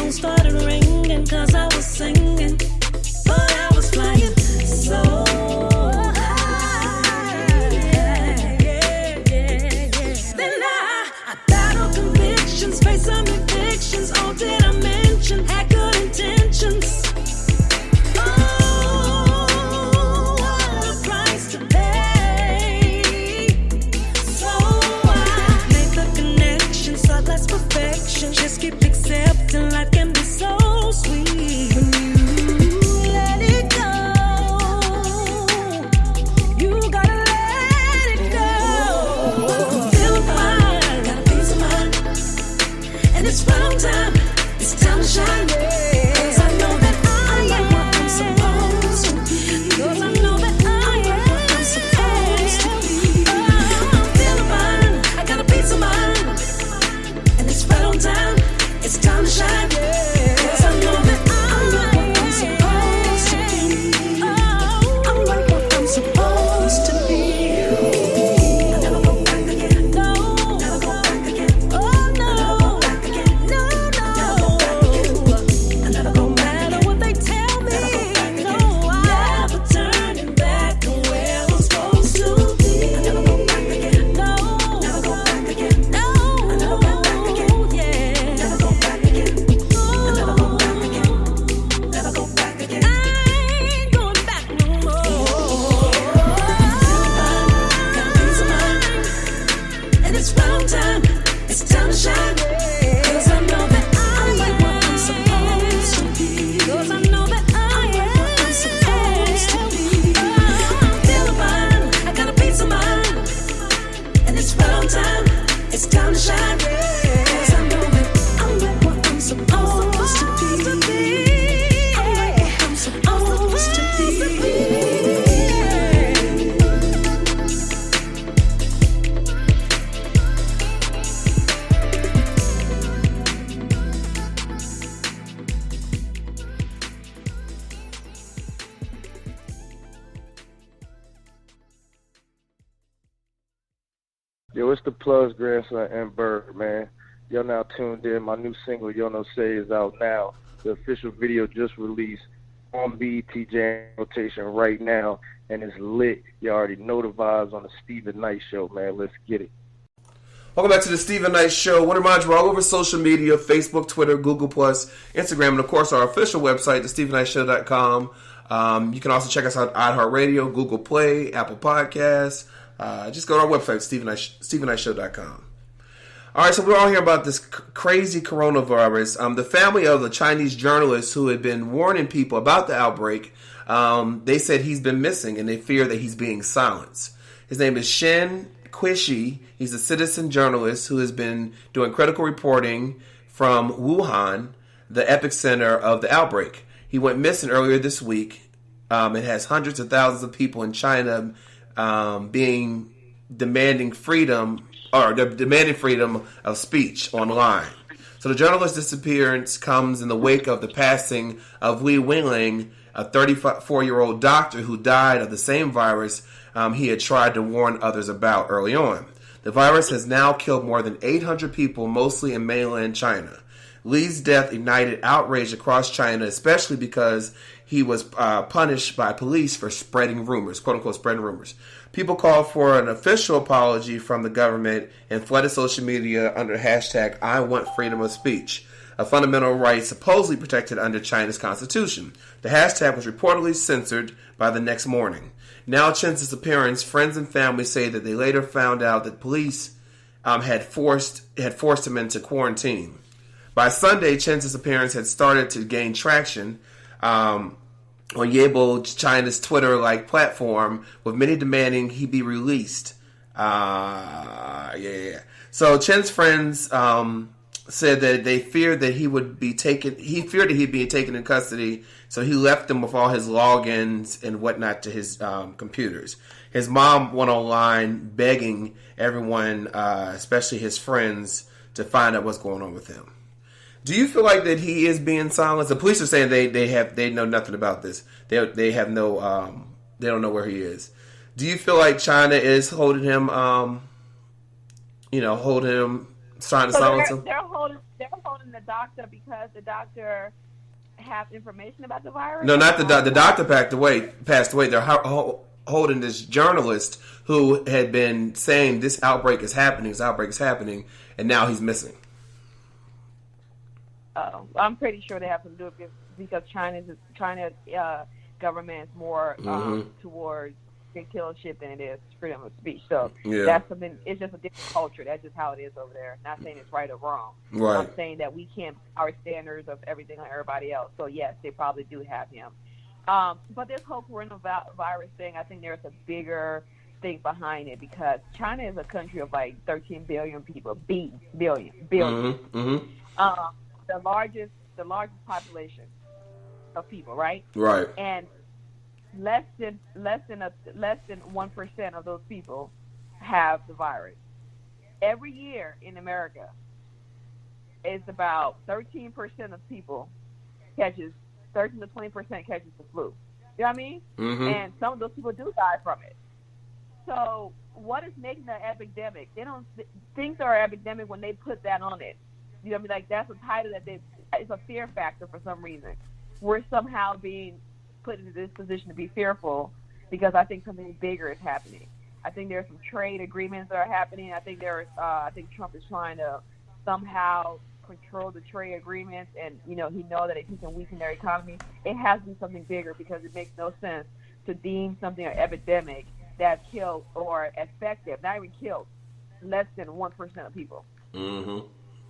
phone started ringing 'cause I was singing, but I was flying so high. Then I battled convictions, faced some evictions. Oh, did I mention had good intentions? Just keep accepting life can be so sweet when you let it go. You gotta let it go. Feel fine, got a peace of mind, and it's right on time. It's time to shine. 'Cause I know that I am what I'm supposed to be. 'Cause I know that I am what I'm supposed to be. I'm feeling fine, I got a peace of mind, and it's right on time. It's time to shine, 'cause I know that I'm what I'm supposed to be. Oh, I'm what I'm supposed to be. I'll never go back again. No, never go back again. Oh no, never go back again. No, no, never go back again. I never go back. No matter what they tell me, no, I'm never turning back to where I'm supposed to be. I never go back again. No, never go back again. No, I never go back again. Yeah, never go back again. I never go back again. Never go back again. I ain't going back no more. Got a peace of mind, and it's round time. It's time to shine. 'Cause I know that I am what I'm supposed to be. 'Cause I know that I am what I'm supposed to be. I'm feeling fine. I got a peace of mind, and it's round time. It's time to shine. 'Cause I know that I'm what I'm supposed to be. I'm what I'm supposed to be. Yo, it's the Plug's grandson, M-Burb, man. Y'all now tuned in. My new single, Yo No Say, is out now. The official video just released on BET Jam rotation right now, and it's lit. You already know the vibes on the Stephen Knight Show, man. Let's get it. Welcome back to the Stephen Knight Show. I want to remind you, we're all over social media, Facebook, Twitter, Google+, Instagram, and of course our official website, thestephennightshow.com. You can also check us out on iHeartRadio, Google Play, Apple Podcasts. Just go to our website, stephennightshow.com. All right, so we're all hearing about this crazy coronavirus. The family of the Chinese journalist who had been warning people about the outbreak, they said he's been missing, and they fear that he's being silenced. His name is Shen Quishi. He's a citizen journalist who has been doing critical reporting from Wuhan, the epicenter of the outbreak. He went missing earlier this week. It has hundreds of thousands of people in China demanding freedom of speech online. So the journalist's disappearance comes in the wake of the passing of Li Wenling, a 34-year-old doctor who died of the same virus he had tried to warn others about early on. The virus has now killed more than 800 people, mostly in mainland China. Li's death ignited outrage across China, especially because he was punished by police for spreading rumors, quote-unquote spreading rumors. People called for an official apology from the government and flooded social media under hashtag I want freedom of speech, a fundamental right supposedly protected under China's constitution. The hashtag was reportedly censored by the next morning. Now Chen's disappearance, friends and family say that they later found out that police had forced him into quarantine. By Sunday, Chen's disappearance had started to gain traction on Weibo, China's Twitter-like platform, with many demanding he be released. So Chen's friends said that they feared that he would be taken. He feared that he'd be taken in custody, so he left them with all his logins and whatnot to his computers. His mom went online begging everyone, especially his friends, to find out what's going on with him. Do you feel like that he is being silenced? The police are saying they know nothing about this. They don't know where he is. Do you feel like China is holding him trying to So silence him. they're holding the doctor because the doctor have information about the virus. No, not the doctor. The doctor passed away. They're holding this journalist who had been saying this outbreak is happening, and now he's missing. Oh, I'm pretty sure they have to do it because China government is more towards dictatorship than it is freedom of speech. So that's something. It's just a different culture. That's just how it is over there. Not saying it's right or wrong. Right. I'm saying that we can't our standards of everything on everybody else. So yes, they probably do have him. But this whole coronavirus thing, I think there's a bigger thing behind it because China is a country of like 13 billion people. Billion. The largest population of people, right? Right. And less than 1% of those people have the virus. Every year in America, it's about 13% of people 13 to 20% catches the flu. You know what I mean? Mm-hmm. And some of those people do die from it. So what is making the epidemic? Things are epidemic when they put that on it. You know what I mean? Like that's a title that it's a fear factor for some reason. We're somehow being put into this position to be fearful because I think something bigger is happening. I think there's some trade agreements that are happening. I think Trump is trying to somehow control the trade agreements, and he knows that it can weaken their economy. It has to be something bigger because it makes no sense to deem something an epidemic that killed or affected, not even killed, less than 1% of people. Mm-hmm.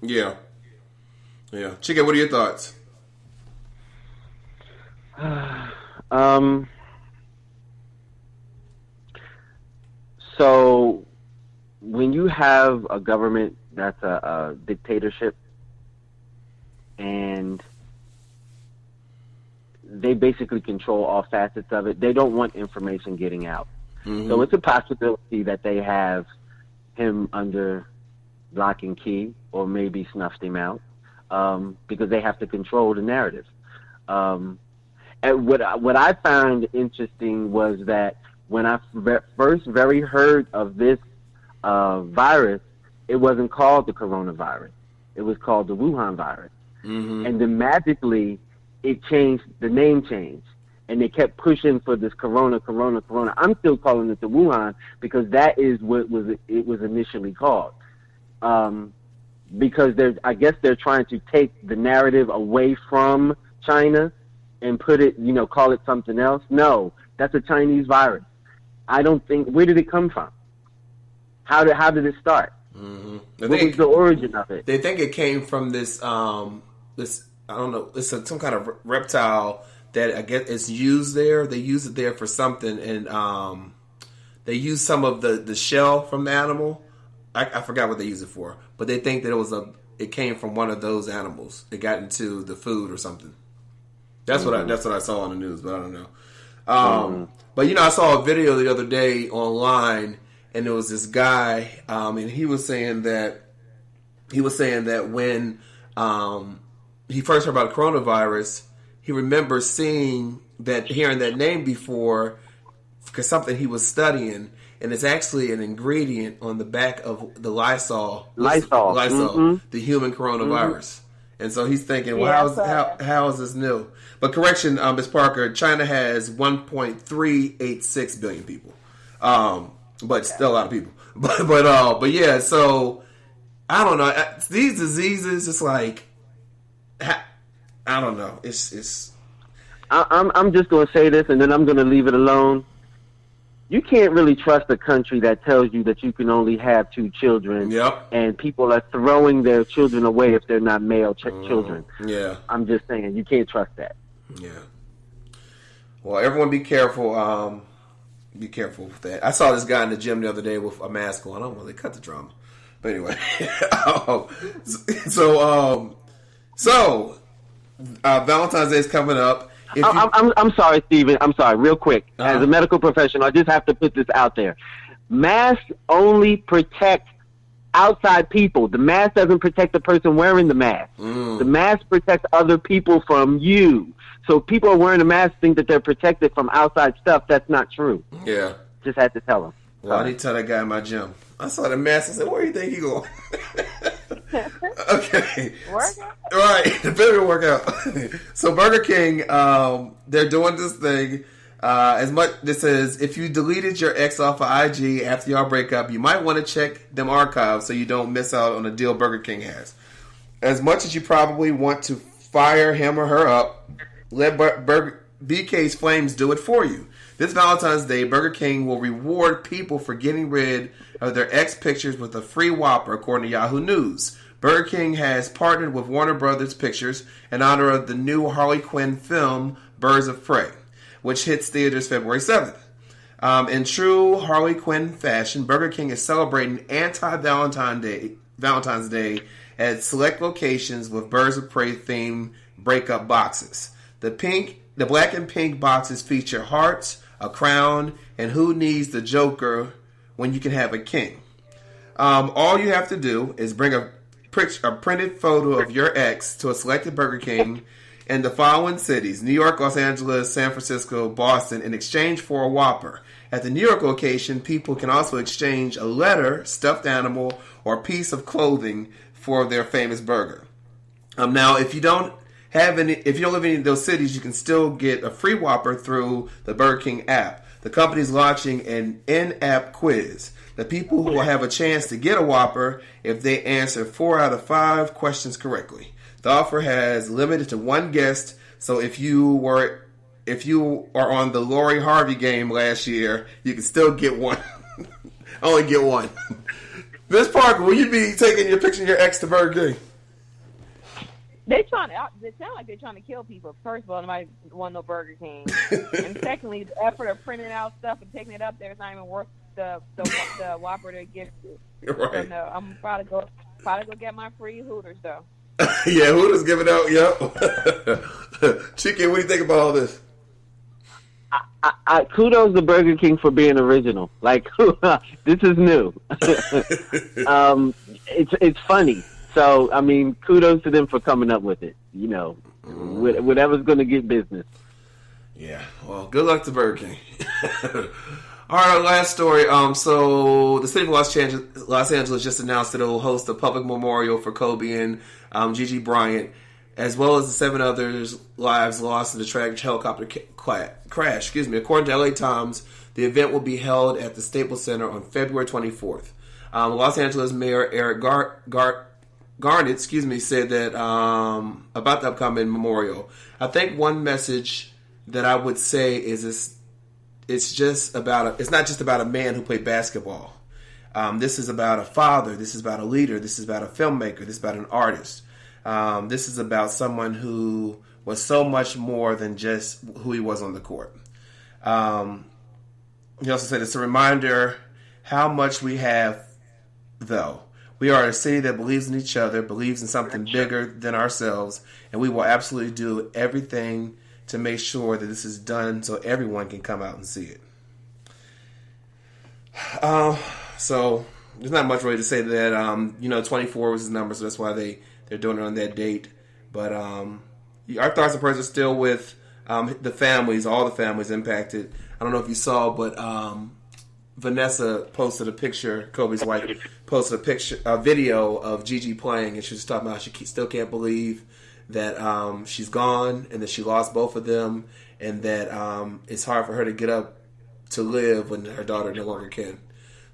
Yeah. Chica, what are your thoughts? So when you have a government that's a dictatorship and they basically control all facets of it, they don't want information getting out. Mm-hmm. So it's a possibility that they have him under lock and key or maybe snuffed him out because they have to control the narrative. And what I found interesting was that when I first heard of this virus, it wasn't called the coronavirus. It was called the Wuhan virus. Mm-hmm. And then magically, the name changed. And they kept pushing for this corona. I'm still calling it the Wuhan because that is what it was initially called. Because I guess they're trying to take the narrative away from China and put it, call it something else. No, that's a Chinese virus. I don't think. Where did it come from? How did it start? Mm-hmm. What was the origin of it? They think it came from this I don't know. It's some kind of reptile that I guess is used there. They use it there for something, and they use some of the shell from the animal. I forgot what they use it for, but they think that it came from one of those animals. It got into the food or something. That's what I saw on the news, but I don't know. But I saw a video the other day online, and there was this guy, and he was saying that when he first heard about coronavirus, he remembers hearing that name before because something he was studying, and it's actually an ingredient on the back of the Lysol, mm-hmm. the human coronavirus. Mm-hmm. And so he's thinking, well, how is this new? But correction, Ms. Parker, China has 1.386 billion people, but still a lot of people. But yeah, so I don't know. These diseases, it's like I don't know. It's. I'm just going to say this, and then I'm going to leave it alone. You can't really trust a country that tells you that you can only have 2 children, and people are throwing their children away if they're not male children. Yeah. I'm just saying, you can't trust that. Yeah. Well, everyone be careful. Be careful with that. I saw this guy in the gym the other day with a mask on. I don't want to cut the drama. But anyway. So Valentine's Day is coming up. I'm sorry, Steven. I'm sorry. Real quick. As a medical professional, I just have to put this out there. Masks only protect outside people. The mask doesn't protect the person wearing the mask. The mask protects other people from you. So if people are wearing a mask, think that they're protected from outside stuff. That's not true. Yeah. Just had to tell them. Well, I need to tell that guy in my gym. I saw the mask. I said, where do you think he going? Okay. Workout? Right. The better workout. So Burger King, they're doing this thing. This says, if you deleted your ex off of IG after y'all break up, you might want to check them archives so you don't miss out on a deal Burger King has. As much as you probably want to fire him or her up, let BK's Flames do it for you. This Valentine's Day, Burger King will reward people for getting rid of their ex pictures with a free Whopper, according to Yahoo News. Burger King has partnered with Warner Brothers Pictures in honor of the new Harley Quinn film, Birds of Prey, which hits theaters February 7th. In true Harley Quinn fashion, Burger King is celebrating Valentine's Day at select locations with Birds of Prey themed breakup boxes. The black and pink boxes feature hearts, a crown, and who needs the Joker when you can have a king. All you have to do is bring a printed photo of your ex to a selected Burger King in the following cities: New York, Los Angeles, San Francisco, Boston, in exchange for a Whopper. At the New York location, people can also exchange a letter, stuffed animal, or piece of clothing for their famous burger. Now, if you don't live in any of those cities, you can still get a free Whopper through the Burger King app. The company is launching an in-app quiz. The people will have a chance to get a Whopper if they answer 4 out of 5 questions correctly. The offer has limited to one guest, so if you are on the Lori Harvey game last year, you can still get one. Only get one. Miss Parker, will you be taking your picture of your ex to Burger King? They sound like they're trying to kill people. First of all, nobody want no Burger King, and secondly, the effort of printing out stuff and taking it up there is not even worth the Whopper they give you. Right. So no, I'm probably go get my free Hooters though. Yeah, Hooters giving out. Yep. Chicken, what do you think about all this? Kudos to Burger King for being original. Like, this is new. It's funny. So, I mean, kudos to them for coming up with it. You know, whatever's going to get business. Yeah. Well, good luck to Burger King. All right, our last story. So the city of Los Angeles just announced that it will host a public memorial for Kobe and Gigi Bryant, as well as the 7 others' lives lost in the tragic helicopter crash. According to LA Times, the event will be held at the Staples Center on February 24th. Los Angeles Mayor Eric Garnett, said that about the upcoming memorial. I think one message that I would say is it's not just about a man who played basketball. This is about a father. This is about a leader. This is about a filmmaker. This is about an artist. This is about someone who was so much more than just who he was on the court. He also said it's a reminder how much we have, though. We are a city that believes in each other, believes in something bigger than ourselves, and we will absolutely do everything to make sure that this is done so everyone can come out and see it. So there's not much really to say to that. 24 was his number, so that's why they're doing it on that date. But our thoughts and prayers are still with the families, all the families impacted. I don't know if you saw, but Vanessa posted a picture. Kobe's wife posted a video of Gigi playing, and she was talking about she still can't believe that she's gone and that she lost both of them, and that it's hard for her to get up to live when her daughter no longer can.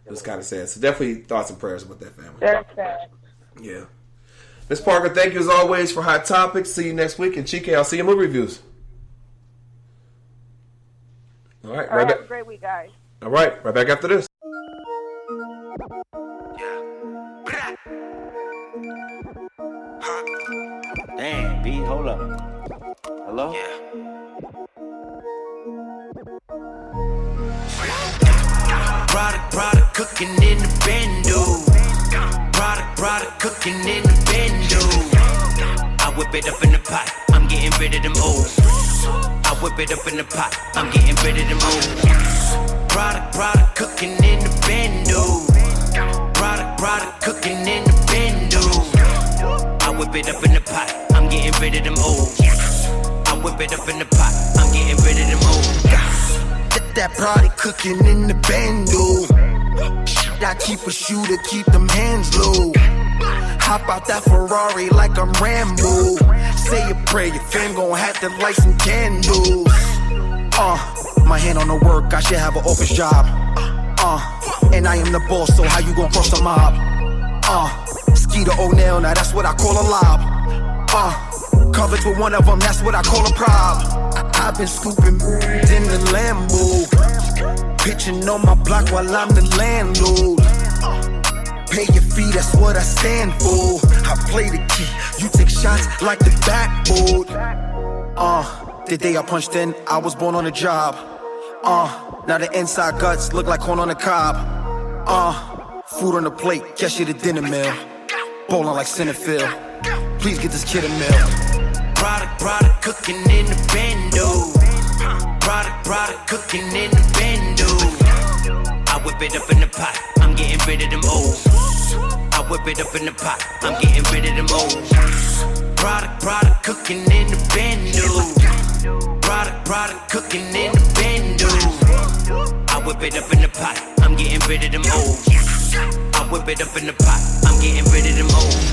It was kind of sad. So definitely thoughts and prayers with that family. Very sad. Yeah. Ms. Parker, thank you as always for Hot Topics. See you next week. And Chike, I'll see you in movie reviews. All right. Have a great week, guys. All right. Right back after this. Damn, B, hold up. Hello? Yeah. Product cooking in the bando. Product cooking in the bando. I whip it up in the pot, I'm getting rid of them old. I whip it up in the pot, I'm getting rid of them old. Product cooking in the bando. Product cooking in the bando. I whip it up in the pot, I'm getting rid of them old. I whip it up in the pot, I'm getting rid of them old. Get that product cooking in the bando. I keep a shooter, keep them hands low. Hop out that Ferrari like I'm Rambo. Say a prayer, your fam gon' have to light some candles. My hand on the work, I should have an office job. And I am the boss, so how you gon' cross the mob? Skeeter O'Neil, now that's what I call a lob. Covered with one of them, that's what I call a prob. I've been scooping in the Lambo, pitching on my block while I'm the landlord. Pay your fee, that's what I stand for. I play the key, you take shots like the backboard. The day I punched in, I was born on the job. Now the inside guts look like corn on the cob. Food on the plate, catch you the dinner meal. Bowling like Centerfield, please get this kid a meal. Product cooking in the bando. Product cooking in the bando. I whip it up in the pot, I'm getting rid of them O's. I whip it up in the pot, I'm getting rid of them O's. Product cooking in the bando. Product cooking in the bando. I whip it up in the pot, I'm getting rid of them O's. I whip it up in the pot, I'm getting rid of them O's.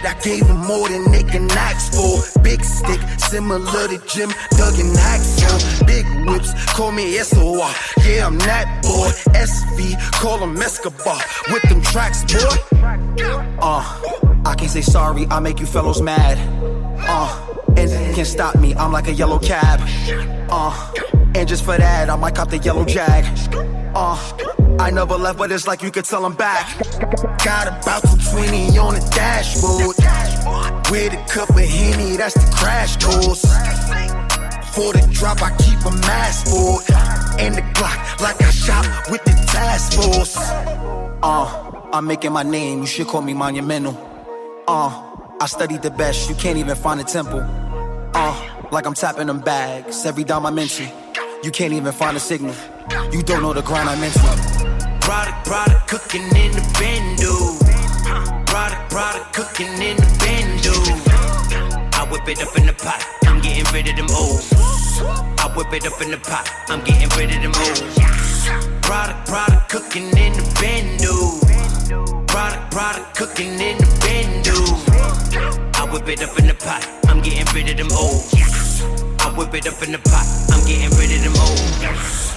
I gave them more than they can ask for. Big stick, similar to Jim Duggan Axel. Big whips, call me SOR. Yeah, I'm that boy. SV, call him Escobar. With them tracks, boy. I can't say sorry, I make you fellows mad. And can't stop me, I'm like a yellow cab. And just for that, I might cop the yellow Jag. I never left, but it's like you could tell I'm back. Got about 220 on the dashboard. With a cup of Henny, that's the crash course. For the drop, I keep a mask for it. And the Glock, like I shot with the task force. I'm making my name, you should call me monumental. I studied the best, you can't even find a temple. Like I'm tapping them bags, every dime I mention. You can't even find a signal. You don't know the grind I mentioned. Product cooking in the bando. Product cooking in the bando. I whip it up in the pot, I'm getting rid of them O's. I whip it up in the pot, I'm getting rid of them O's. Product cooking in the bando. Product cooking in the bando. I whip it up in the pot, I'm getting rid of them O's. I whip it up in the pot, I'm getting rid of them O's.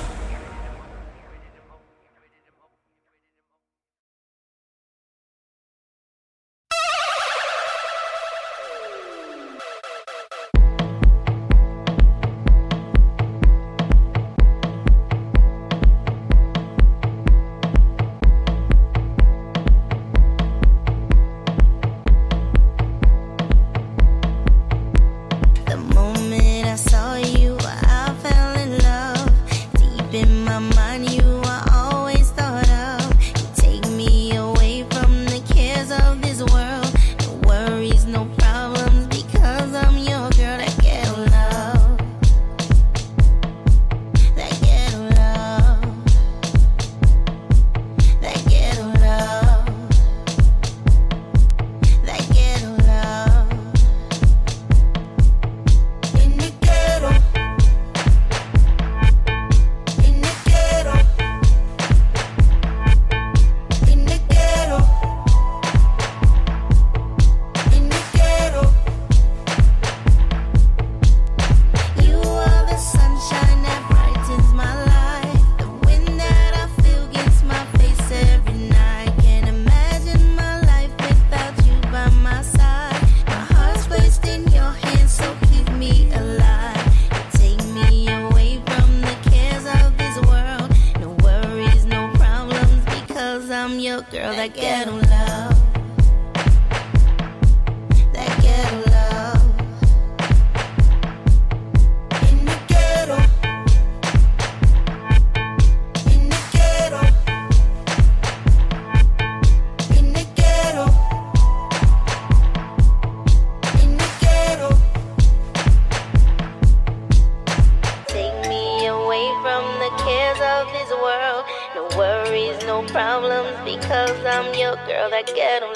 No worries, no problems, because I'm your girl, that ghetto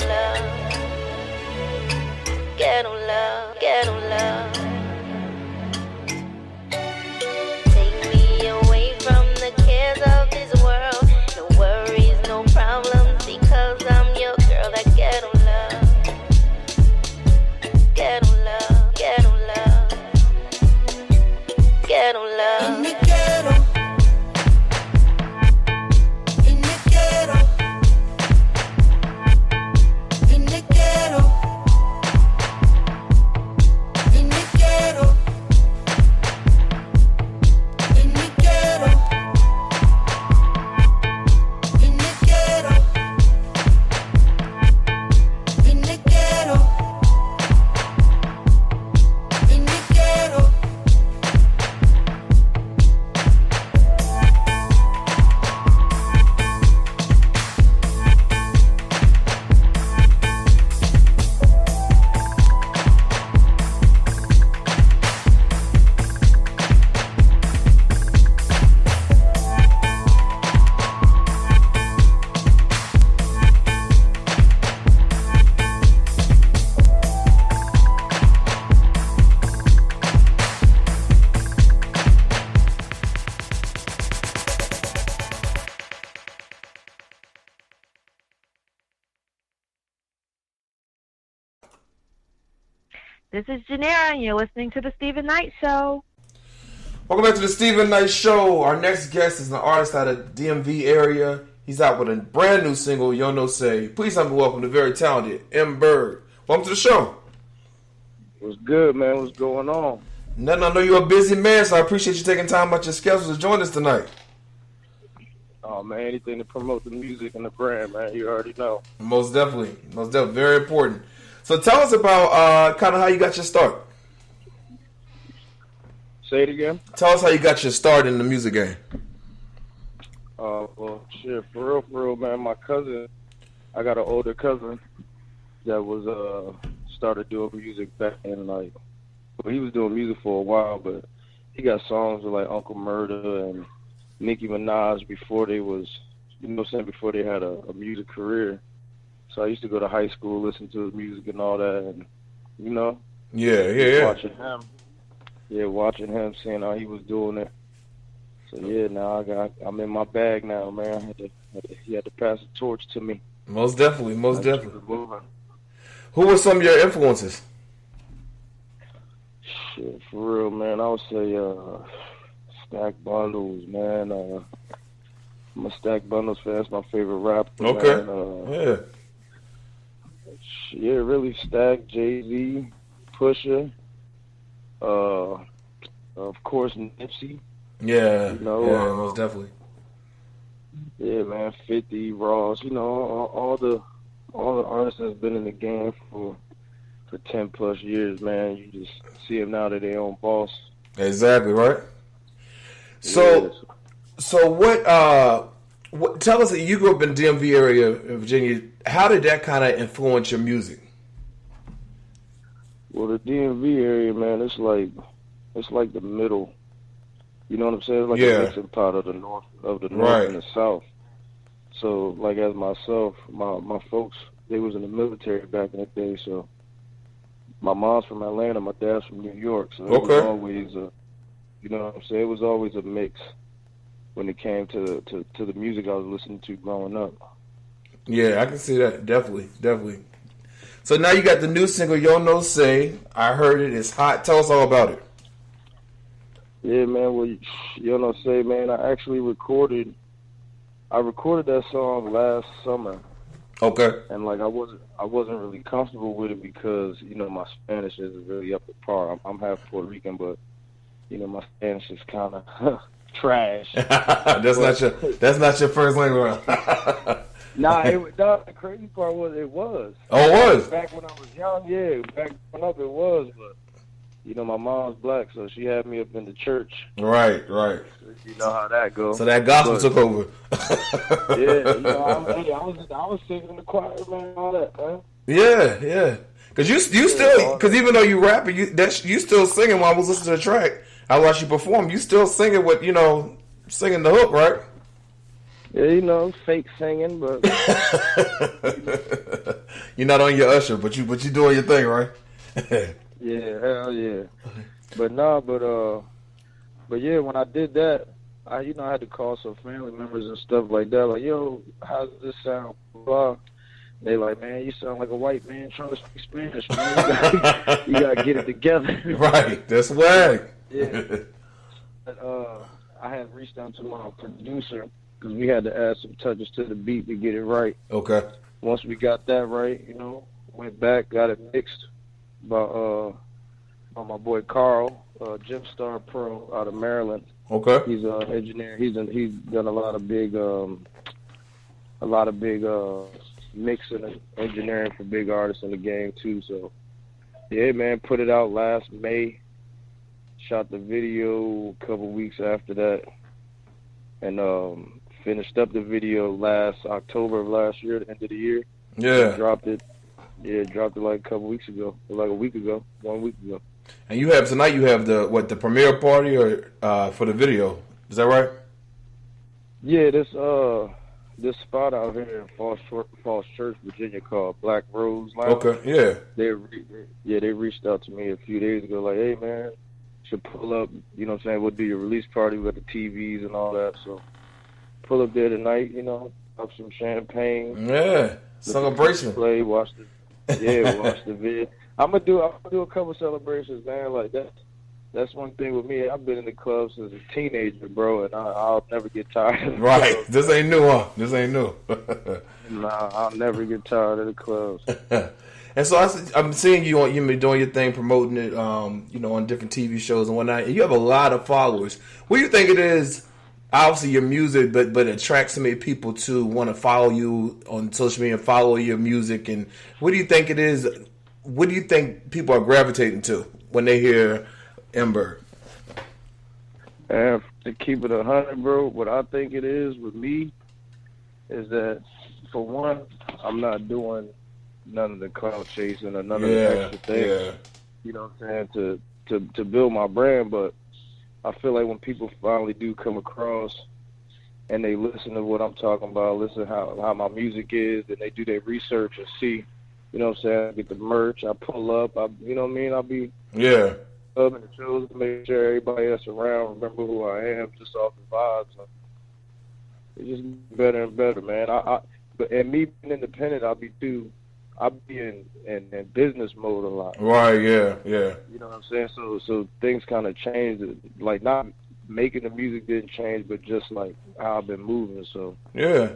love. This is Janera, and you're listening to The Stephen Knight Show. Welcome back to the Stephen Knight Show. Our next guest is an artist out of DMV area. He's out with a brand new single, Yo No Say. Please help me welcome the very talented M-Burb. Welcome to the show. What's good, man? What's going on? Nothing. I know you're a busy man, so I appreciate you taking time out your schedule to join us tonight. Oh, man, anything to promote the music and the brand, man. You already know. Most definitely. Most definitely. Very important. So tell us about kind of how you got your start. Say it again? Tell us how you got your start in the music game. Well, shit, for real, man. My cousin, I got an older cousin that was started doing music back in, like, well, he was doing music for a while, but he got songs with, like, Uncle Murda and Nicki Minaj before they was, you know what I'm saying, before they had a music career. So I used to go to high school, listen to his music and all that, and, you know. Yeah. Watching him, seeing how he was doing it. So, yeah, now I'm in my bag now, man. He had to pass the torch to me. Most definitely. Who were some of your influences? Shit, for real, man. I would say Stack Bundles, man. I'm a Stack Bundles fan. That's my favorite rapper. Okay. Man. Yeah, really Stack, Jay-Z, Pusha, of course Nipsey. Yeah, you know, most definitely. Yeah, man, 50, Ross. You know, all the artists that's been in the game for 10 plus years, man. You just see them now that they own boss. Exactly right. So what? Tell us that you grew up in DMV area, Virginia. How did that kind of influence your music? Well, the DMV area, man, it's like the middle. You know what I'm saying? It's like a mixing pot of the north and the south. So, like as myself, my folks, they was in the military back in the day. So, my mom's from Atlanta, my dad's from New York. So it was always you know what I'm saying? It was always a mix when it came to the music I was listening to growing up. Yeah, I can see that. Definitely. So now you got the new single, Yo No Say. I heard it. It's hot. Tell us all about it. Yeah, man. Well, Yo No Say, man, I recorded that song last summer. Okay. And like I wasn't really comfortable with it because, you know, my Spanish isn't really up to par. I'm half Puerto Rican, but you know, my Spanish is kind of trash. That's not your first language. The crazy part was it was. Oh, it was? Back when I was young, yeah. Back growing up, it was. But, you know, my mom's black, so she had me up in the church. Right. You know how that goes. So that gospel took over. Yeah, you know, I was singing in the choir, man, all that, man. Yeah. Because you still, because even though you rapping, you still singing while I was listening to the track. I watched you perform. You still singing with, you know, singing the hook, right? Yeah, you know, fake singing, but you're not on your Usher, but you doing your thing, right? Yeah, hell yeah. But yeah, when I did that, I had to call some family members and stuff like that. Like, yo, how does this sound? Blah. They like, man, you sound like a white man trying to speak Spanish, man. You gotta get it together. Right, that's swag. Yeah. But, I had reached out to my producer because we had to add some touches to the beat to get it right. Okay. Once we got that right, you know, went back, got it mixed by my boy Carl, Gym Star Pro out of Maryland. Okay. He's an engineer. He's done a lot of big mixing and engineering for big artists in the game too. So yeah, man, put it out last May. Shot the video a couple weeks after that, and finished up the video last October of last year, the end of the year. Yeah. Dropped it like a couple weeks ago, like 1 week ago. And tonight you have the premiere party or for the video? Is that right? Yeah, this spot out here in Falls Church, Virginia, called Black Rose Lounge. Okay, yeah. They reached out to me a few days ago, like, hey man, should pull up. You know what I'm saying? We'll do your release party with the TVs and all that. So pull up there tonight. You know, have some champagne. Yeah, celebration. Watch the vid. I'm gonna do a couple celebrations, man. Like that's one thing with me. I've been in the club since a teenager, bro, and I'll never get tired of the Right. club. This ain't new, huh? This ain't new. Nah, I'll never get tired of the clubs. And so I'm seeing you been doing your thing, promoting it, on different TV shows and whatnot. And you have a lot of followers. What do you think it is? Obviously, your music, but it attracts so many people to want to follow you on social media, follow your music. And what do you think it is? What do you think people are gravitating to when they hear M-Burb? And to keep it 100, bro, what I think it is with me is that, for one, I'm not doing none of the cloud chasing or none of the extra things. Yeah. You know what I'm saying? To build my brand, but I feel like when people finally do come across and they listen to what I'm talking about, listen how my music is, and they do their research and see, you know what I'm saying, I get the merch, I pull up, you know what I mean? I'll be up in the shows to make sure everybody that's around remember who I am, just off the vibes. It's just better and better, man. And me being independent, I'll be in business mode a lot. Right, yeah. You know what I'm saying? So things kind of changed. Like, not making the music didn't change, but just like how I've been moving. So Yeah.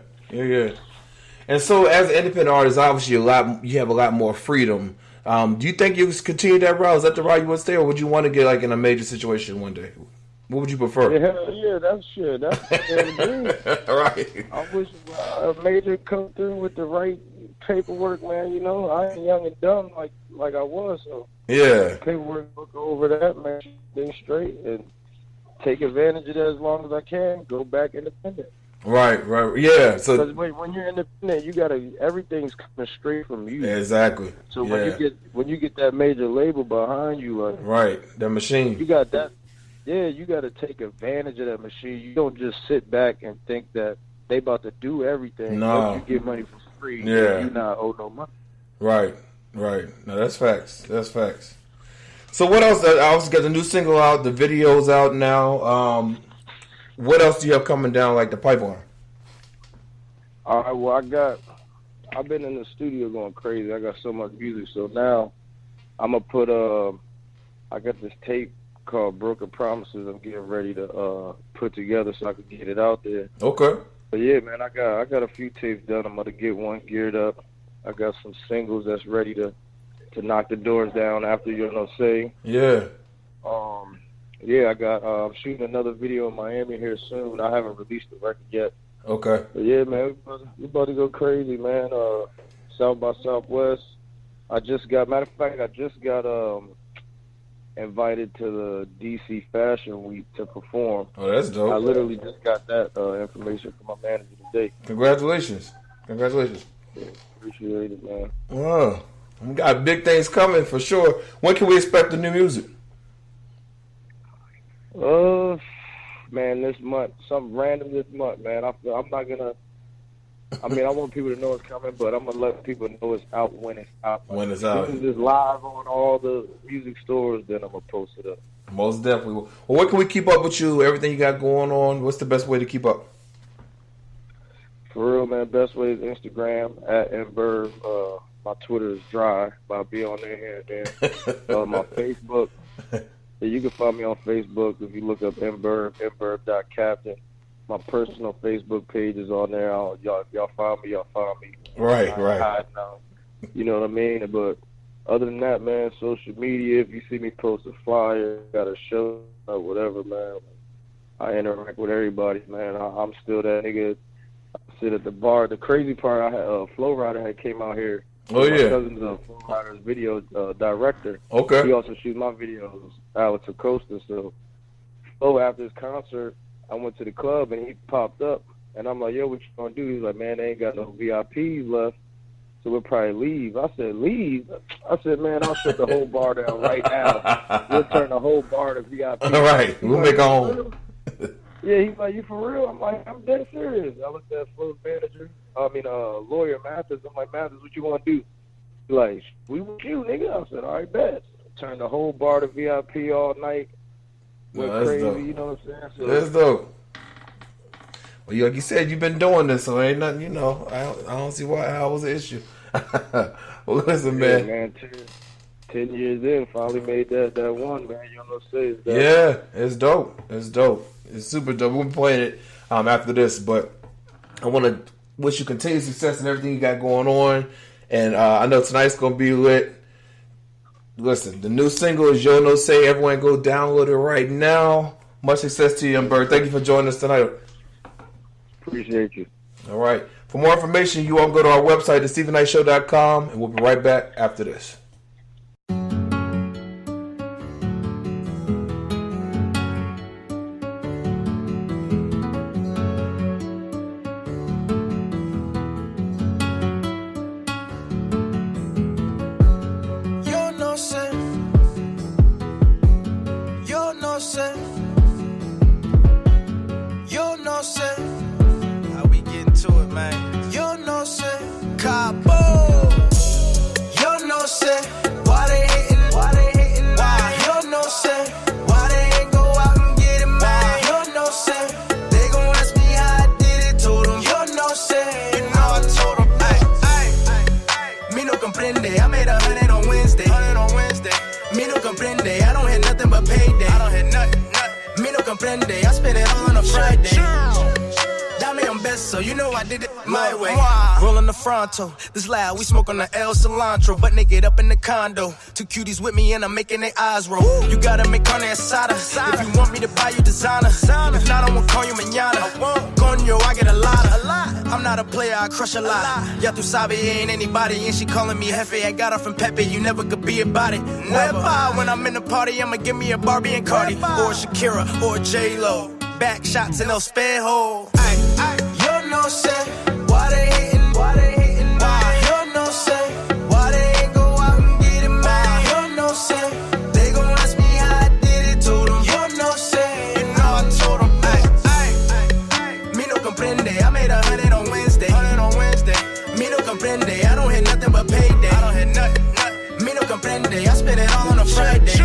And so, as an independent artist, obviously you have a lot more freedom. Do you think you would continue that route? Is that the route you want to stay, or would you want to get like in a major situation one day? What would you prefer? Yeah, that's the dream. Right. I wish a major come through with the right paperwork, man. You know, I ain't young and dumb like I was, so paperwork, look over that, man, stay straight and take advantage of that as long as I can. Go back independent. Right, yeah. So because when you're independent, everything's coming straight from you. Exactly. So when you get that major label behind you, like, right, that machine, you got that. Yeah, you got to take advantage of that machine. You don't just sit back and think that they about to do everything. No, you get money for free. Yeah, you not owe no money. Right. No, that's facts. So what else? I also got the new single out. The video's out now. What else do you have coming down like the pipeline? All right. Well, I've been in the studio going crazy. I got so much music. So now I'm gonna put I got this tape called Broken Promises. I'm getting ready to put together so I can get it out there. Okay. But yeah, man, I got a few tapes done. I'm gonna get one geared up. I got some singles that's ready to knock the doors down after You Know Say. Yeah. Yeah, I got I'm shooting another video in Miami here soon. I haven't released the record yet. Okay. But yeah, man, we about to go crazy, man. South by Southwest. Matter of fact, I just got invited to the DC Fashion Week to perform. Oh, that's dope. I literally just got that information from my manager today. Congratulations. Yeah, appreciate it, man. Wow. We got big things coming for sure. When can we expect the new music? Man, this month, something random this month, man. I'm not gonna. I mean, I want people to know it's coming, but I'm gonna let people know it's out when it's out. When it's out. If it's live on all the music stores, then I'm gonna post it up. Most definitely. Well, where can we keep up with you? Everything you got going on. What's the best way to keep up? For real, man. Best way is Instagram at M-Burb. My Twitter is dry, but I'll be on there here and there. My Facebook. Yeah, you can find me on Facebook if you look up M-Burb, M-Burb.Captain. My personal Facebook page is on there. Y'all find me. Right. You know what I mean? But other than that, man, social media, if you see me post a flyer, got a show, or whatever, man, I interact with everybody, man. I'm still that nigga. I sit at the bar. The crazy part, I had Flow Rider had came out here. Oh, yeah. My cousin's a Flow Rider's video director. Okay. He also shoots my videos, Alex Acosta. So, after his concert, I went to the club and he popped up. And I'm like, yo, what you gonna do? He's like, man, they ain't got no VIPs left. So we'll probably leave. I said, leave? I said, man, I'll shut the whole bar down right now. We'll turn the whole bar to VIP. All right. We'll make our own. Yeah, he's like, you for real? I'm like, I'm dead serious. I looked at Flow's manager, lawyer Mathis. I'm like, Mathis, what you want to do? He's like, we with you, nigga. I said, all right, bet. Turned the whole bar to VIP all night. Went crazy, dope. You know what I'm saying? So, that's dope. Well, like you said, you've been doing this, so ain't nothing, I don't see how it was an issue. Well, listen, man. 10 years in, finally made that one, man. You know, say that. Yeah, it's dope. It's dope. It's super dope. We'll be playing it after this, but I want to wish you continued success in everything you got going on. And I know tonight's going to be lit. Listen, the new single is Yo No Say. Everyone go download it right now. Much success to you, M-Burb. Thank you for joining us tonight. Appreciate you. All right. For more information, you all go to our website, thestephennightshow.com, and we'll be right back after this. How we getting to it, man? You know, say, Cabo. You know, say, why they hating? Why they hating? Why? You know, say, why they ain't go out and get it, man? You know, say, they gon' ask me how I did it, told them. You know, say, you know, I told them, ay. Me no comprende, I made 100 on Wednesday. 100 on Wednesday. Me no comprende, I don't hit nothing but payday. I don't hit nothing. Me no comprende, I spend it all on a Friday. Dame on best, so you know I did it my way. Rolling the fronto, this loud, we smoke on the El Cilantro. But naked up in the condo, two cuties with me and I'm making their eyes roll. You gotta make carne asada, if you want me to buy you designer. If not, I won't call you mañana. Coño, I get a lot. I'm not a player, I crush a lot. Ya tu sabe, ain't anybody, and she calling me Jefe. I got her from Pepe, you never could be about it. Never. When I'm in the party, I'ma give me a Barbie and Cardi, or Shakira, or J-Lo. Back shots in those espejo. You know, say, why they hating? Why they hating? Why? You know, say, why they ain't go out and get it, man? You know, say, they gon' ask me how I did it, told them. You know, say, you know, I told them. Me no comprende, I made 100 on Wednesday. 100 on Wednesday. Me no comprende, I don't hit nothing but payday. I don't hit nothing. Me no comprende, I spend it all on a Friday.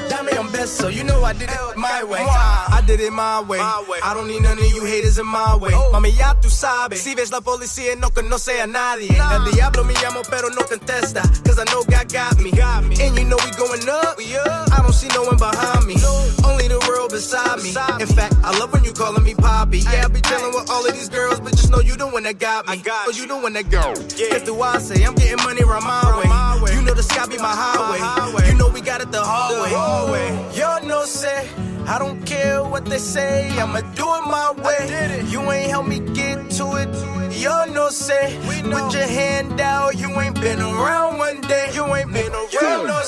Dame on best, so you know I did it my way. I did it my way. I don't need none of you haters in my way. Mami, ya tú sabes. Si ves la policía, no conoce a nadie. El diablo me llamo, pero no contesta. Cause I know God got me. And you know we going up. I don't see no one behind me. Only the world beside me. In fact, I love when you calling me Poppy. Yeah, I be dealing with all of these girls, but just know you the one that got me. Cause you the one that go. If do I say I'm getting money around my way. You know the sky be my highway. You know we got it the hallway. Y'all know say, I don't care what they say, I'ma do it my way. You ain't help me get to it. Y'all know say, put your hand out, you ain't been around one day. You ain't been around. Y'all know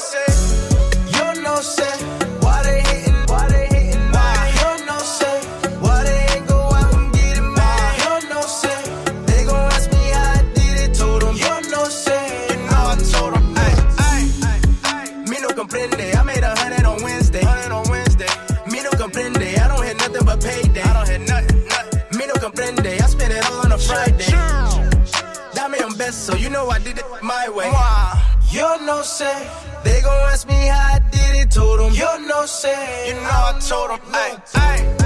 say, why they hating? Why they hating? Why? Y'all know say, why they ain't go out and get it, man? Y'all know say, they gon' ask me how I did it, told them. Y'all know say, you know I told them. Me no comprende, I made 100 on Wednesday. 100 on Wednesday. Me no comprende, I don't hit nothing but payday. I don't hit nothing. Me no comprende, I spend it all on a Friday. Dame on best, so you know I did it my way. You know say, they gon' ask me how I did it, told them. You know say, you know I told them. Ay.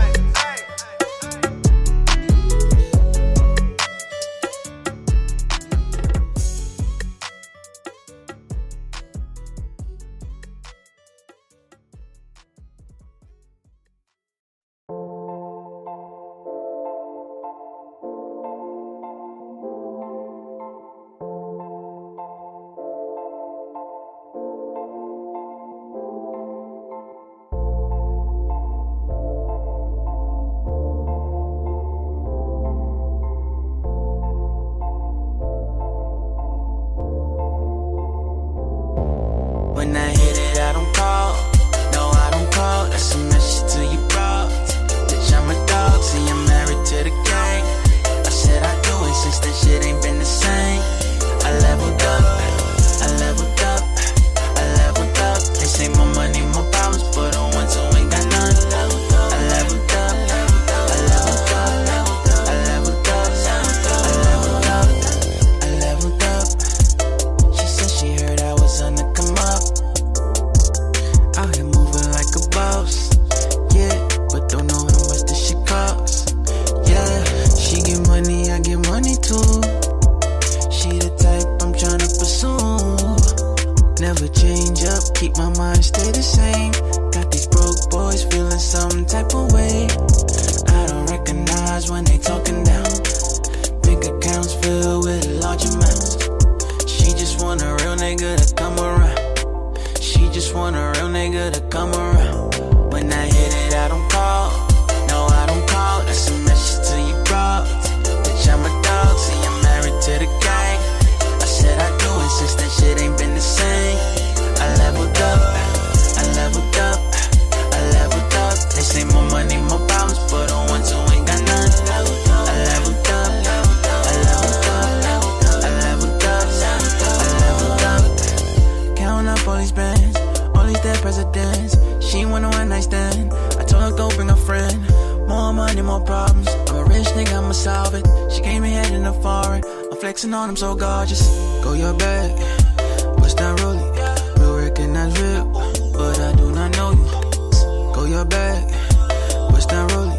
want a one night stand. I told her go bring a friend. More money, more problems. I'm a rich nigga, I'ma solve it. She came in head in the foreign. I'm flexing on them so gorgeous. Go your bag, what's that rolling? Real recognize real, but I do not know you. Go your bag, what's that rolling?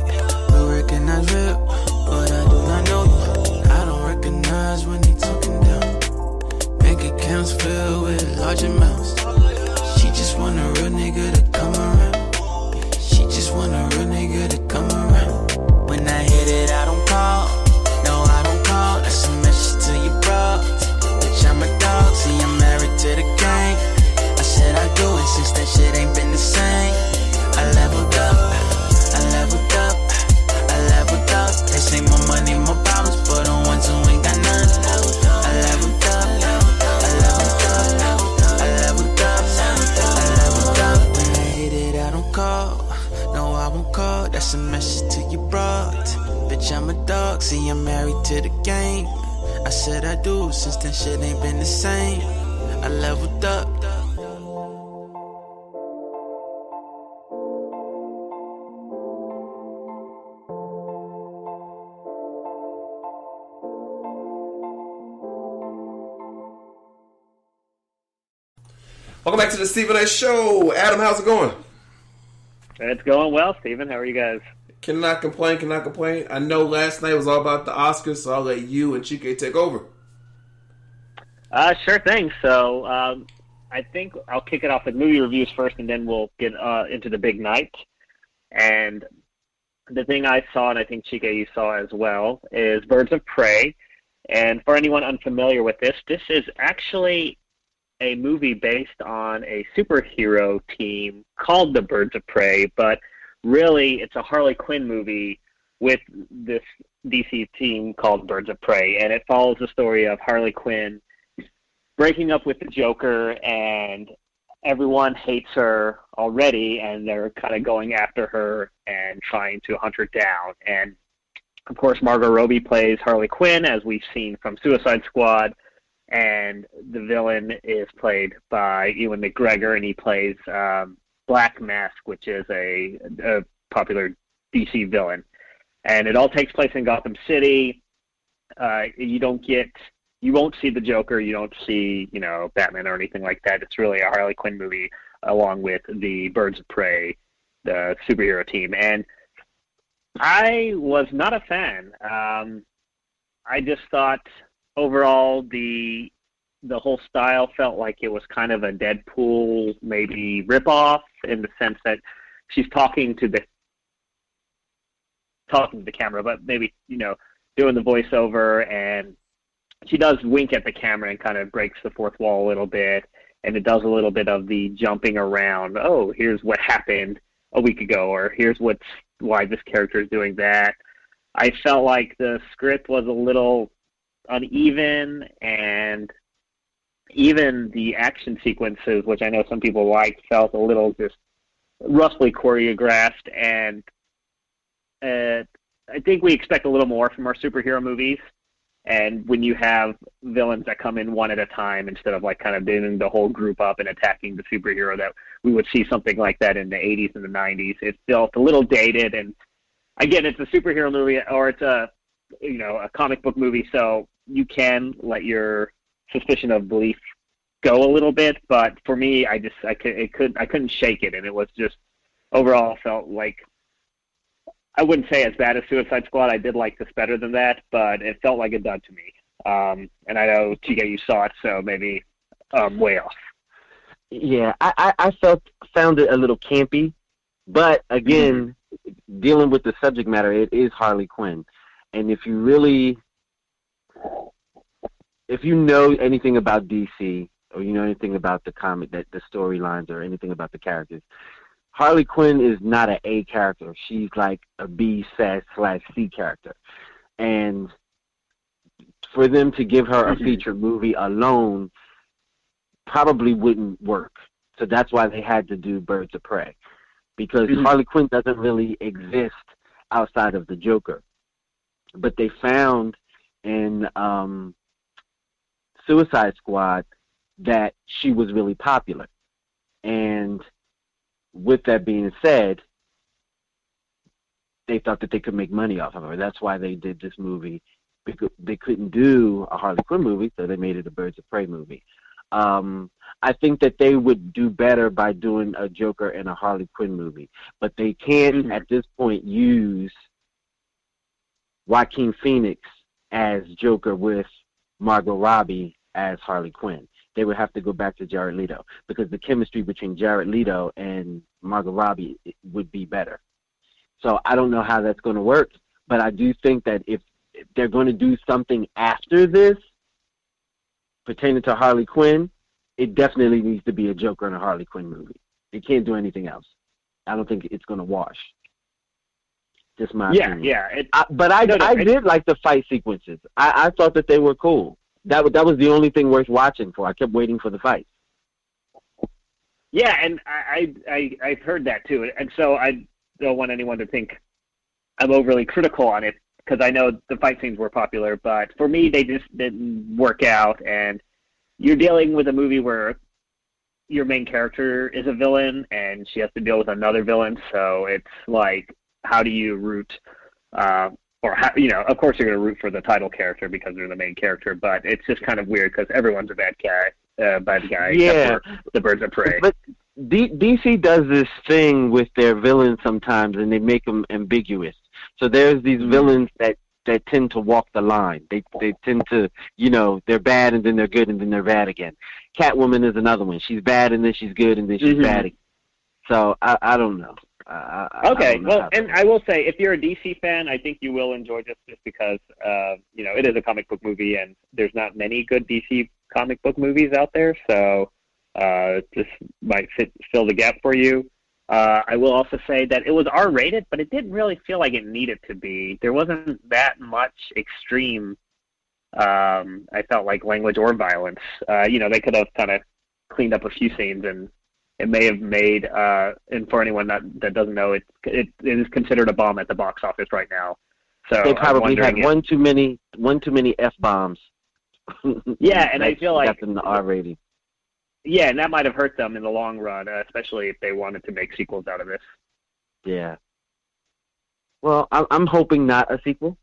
Real recognize real, but I do not know you. I don't recognize when they talking down. Bank accounts filled with large amounts. She just want a real nigga to come around. She just want a real nigga to come around. When I hit it, I don't call. No, I don't call. That's a message to your bro. Bitch, I'm a dog. See, I'm married to the game. I said I do it since that shit ain't been the same. I leveled up. I leveled up. I leveled up. They say more money, more problems, but on ones who ain't got none. I leveled up. I leveled up. I leveled up. I leveled up. When I hit it, I don't call. No, I won't call. That's a message to your broad. Bitch, I'm a dog. See, I'm married to the game. I said I do since that shit ain't been the same. I leveled up. Welcome back to the Stephen A. Show. Adam, how's it going? It's going well, Stephen. How are you guys? Cannot complain, cannot complain. I know last night was all about the Oscars, so I'll let you and Chike take over. Sure thing. So I think I'll kick it off with movie reviews first, and then we'll get into the big night. And the thing I saw, and I think Chike you saw as well, is Birds of Prey. And for anyone unfamiliar with this is actually a movie based on a superhero team called the Birds of Prey, but really it's a Harley Quinn movie with this DC team called Birds of Prey, and it follows the story of Harley Quinn breaking up with the Joker, and everyone hates her already, and they're kind of going after her and trying to hunt her down. And of course Margot Robbie plays Harley Quinn, as we've seen from Suicide Squad, and the villain is played by Ewan McGregor, and he plays Black Mask, which is a popular DC villain. And it all takes place in Gotham City. You won't see the Joker, you don't see, Batman or anything like that. It's really a Harley Quinn movie along with the Birds of Prey, the superhero team. And I was not a fan. I just thought overall, the whole style felt like it was kind of a Deadpool maybe ripoff, in the sense that she's talking to the camera, but maybe doing the voiceover, and she does wink at the camera and kind of breaks the fourth wall a little bit, and it does a little bit of the jumping around. Oh, here's what happened a week ago, or here's why this character is doing that. I felt like the script was a little uneven, and even the action sequences, which I know some people liked, felt a little just roughly choreographed. And I think we expect a little more from our superhero movies, and when you have villains that come in one at a time instead of like kind of doing the whole group up and attacking the superhero, that we would see something like that in the 80s and the 90s, it felt a little dated. And again, it's a superhero movie, or it's a comic book movie, so you can let your suspicion of belief go a little bit. But for me, I couldn't shake it, and it was just overall felt like, I wouldn't say as bad as Suicide Squad. I did like this better than that, but it felt like a dud to me. And I know Chike, you saw it, so maybe way off. Yeah, I found it a little campy, but again, dealing with the subject matter, it is Harley Quinn. And if you know anything about DC, or you know anything about the comic, the storylines, or anything about the characters, Harley Quinn is not an A character. She's like a B/C character. And for them to give her a feature movie alone probably wouldn't work. So that's why they had to do Birds of Prey. Because Harley Quinn doesn't really exist outside of the Joker. But they found in Suicide Squad that she was really popular. And with that being said, they thought that they could make money off of her. That's why they did this movie. Because they couldn't do a Harley Quinn movie, so they made it a Birds of Prey movie. I think that they would do better by doing a Joker and a Harley Quinn movie. But they can't, at this point, use Joaquin Phoenix as Joker with Margot Robbie as Harley Quinn. They would have to go back to Jared Leto, because the chemistry between Jared Leto and Margot Robbie would be better. So I don't know how that's going to work, but I do think that if they're going to do something after this pertaining to Harley Quinn, it definitely needs to be a Joker and a Harley Quinn movie. They can't do anything else. I don't think it's going to wash. Just my opinion. Yeah. I did like the fight sequences. I thought that they were cool. That was the only thing worth watching for. I kept waiting for the fight. Yeah, and I've heard that too, and so I don't want anyone to think I'm overly critical on it, because I know the fight scenes were popular, but for me, they just didn't work out. And you're dealing with a movie where your main character is a villain, and she has to deal with another villain. So it's like, how do you root? Or how, of course you're going to root for the title character because they're the main character, but it's just kind of weird because everyone's a bad guy, except for the Birds of Prey. But DC does this thing with their villains sometimes, and they make them ambiguous. So there's these villains that tend to walk the line. They tend to, they're bad and then they're good and then they're bad again. Catwoman is another one. She's bad and then she's good and then she's bad again. So I don't know. Okay, well, and I will say, if you're a DC fan, I think you will enjoy this just because, it is a comic book movie, and there's not many good DC comic book movies out there, so this might fill the gap for you. I will also say that it was R-rated, but it didn't really feel like it needed to be. There wasn't that much extreme, I felt like, language or violence. They could have kind of cleaned up a few scenes, and it may have made, and for anyone that doesn't know, it is considered a bomb at the box office right now. So they probably had one too many F-bombs. Yeah, and I feel like that's in the R rating. Yeah, and that might have hurt them in the long run, especially if they wanted to make sequels out of this. Yeah. Well, I'm hoping not a sequel.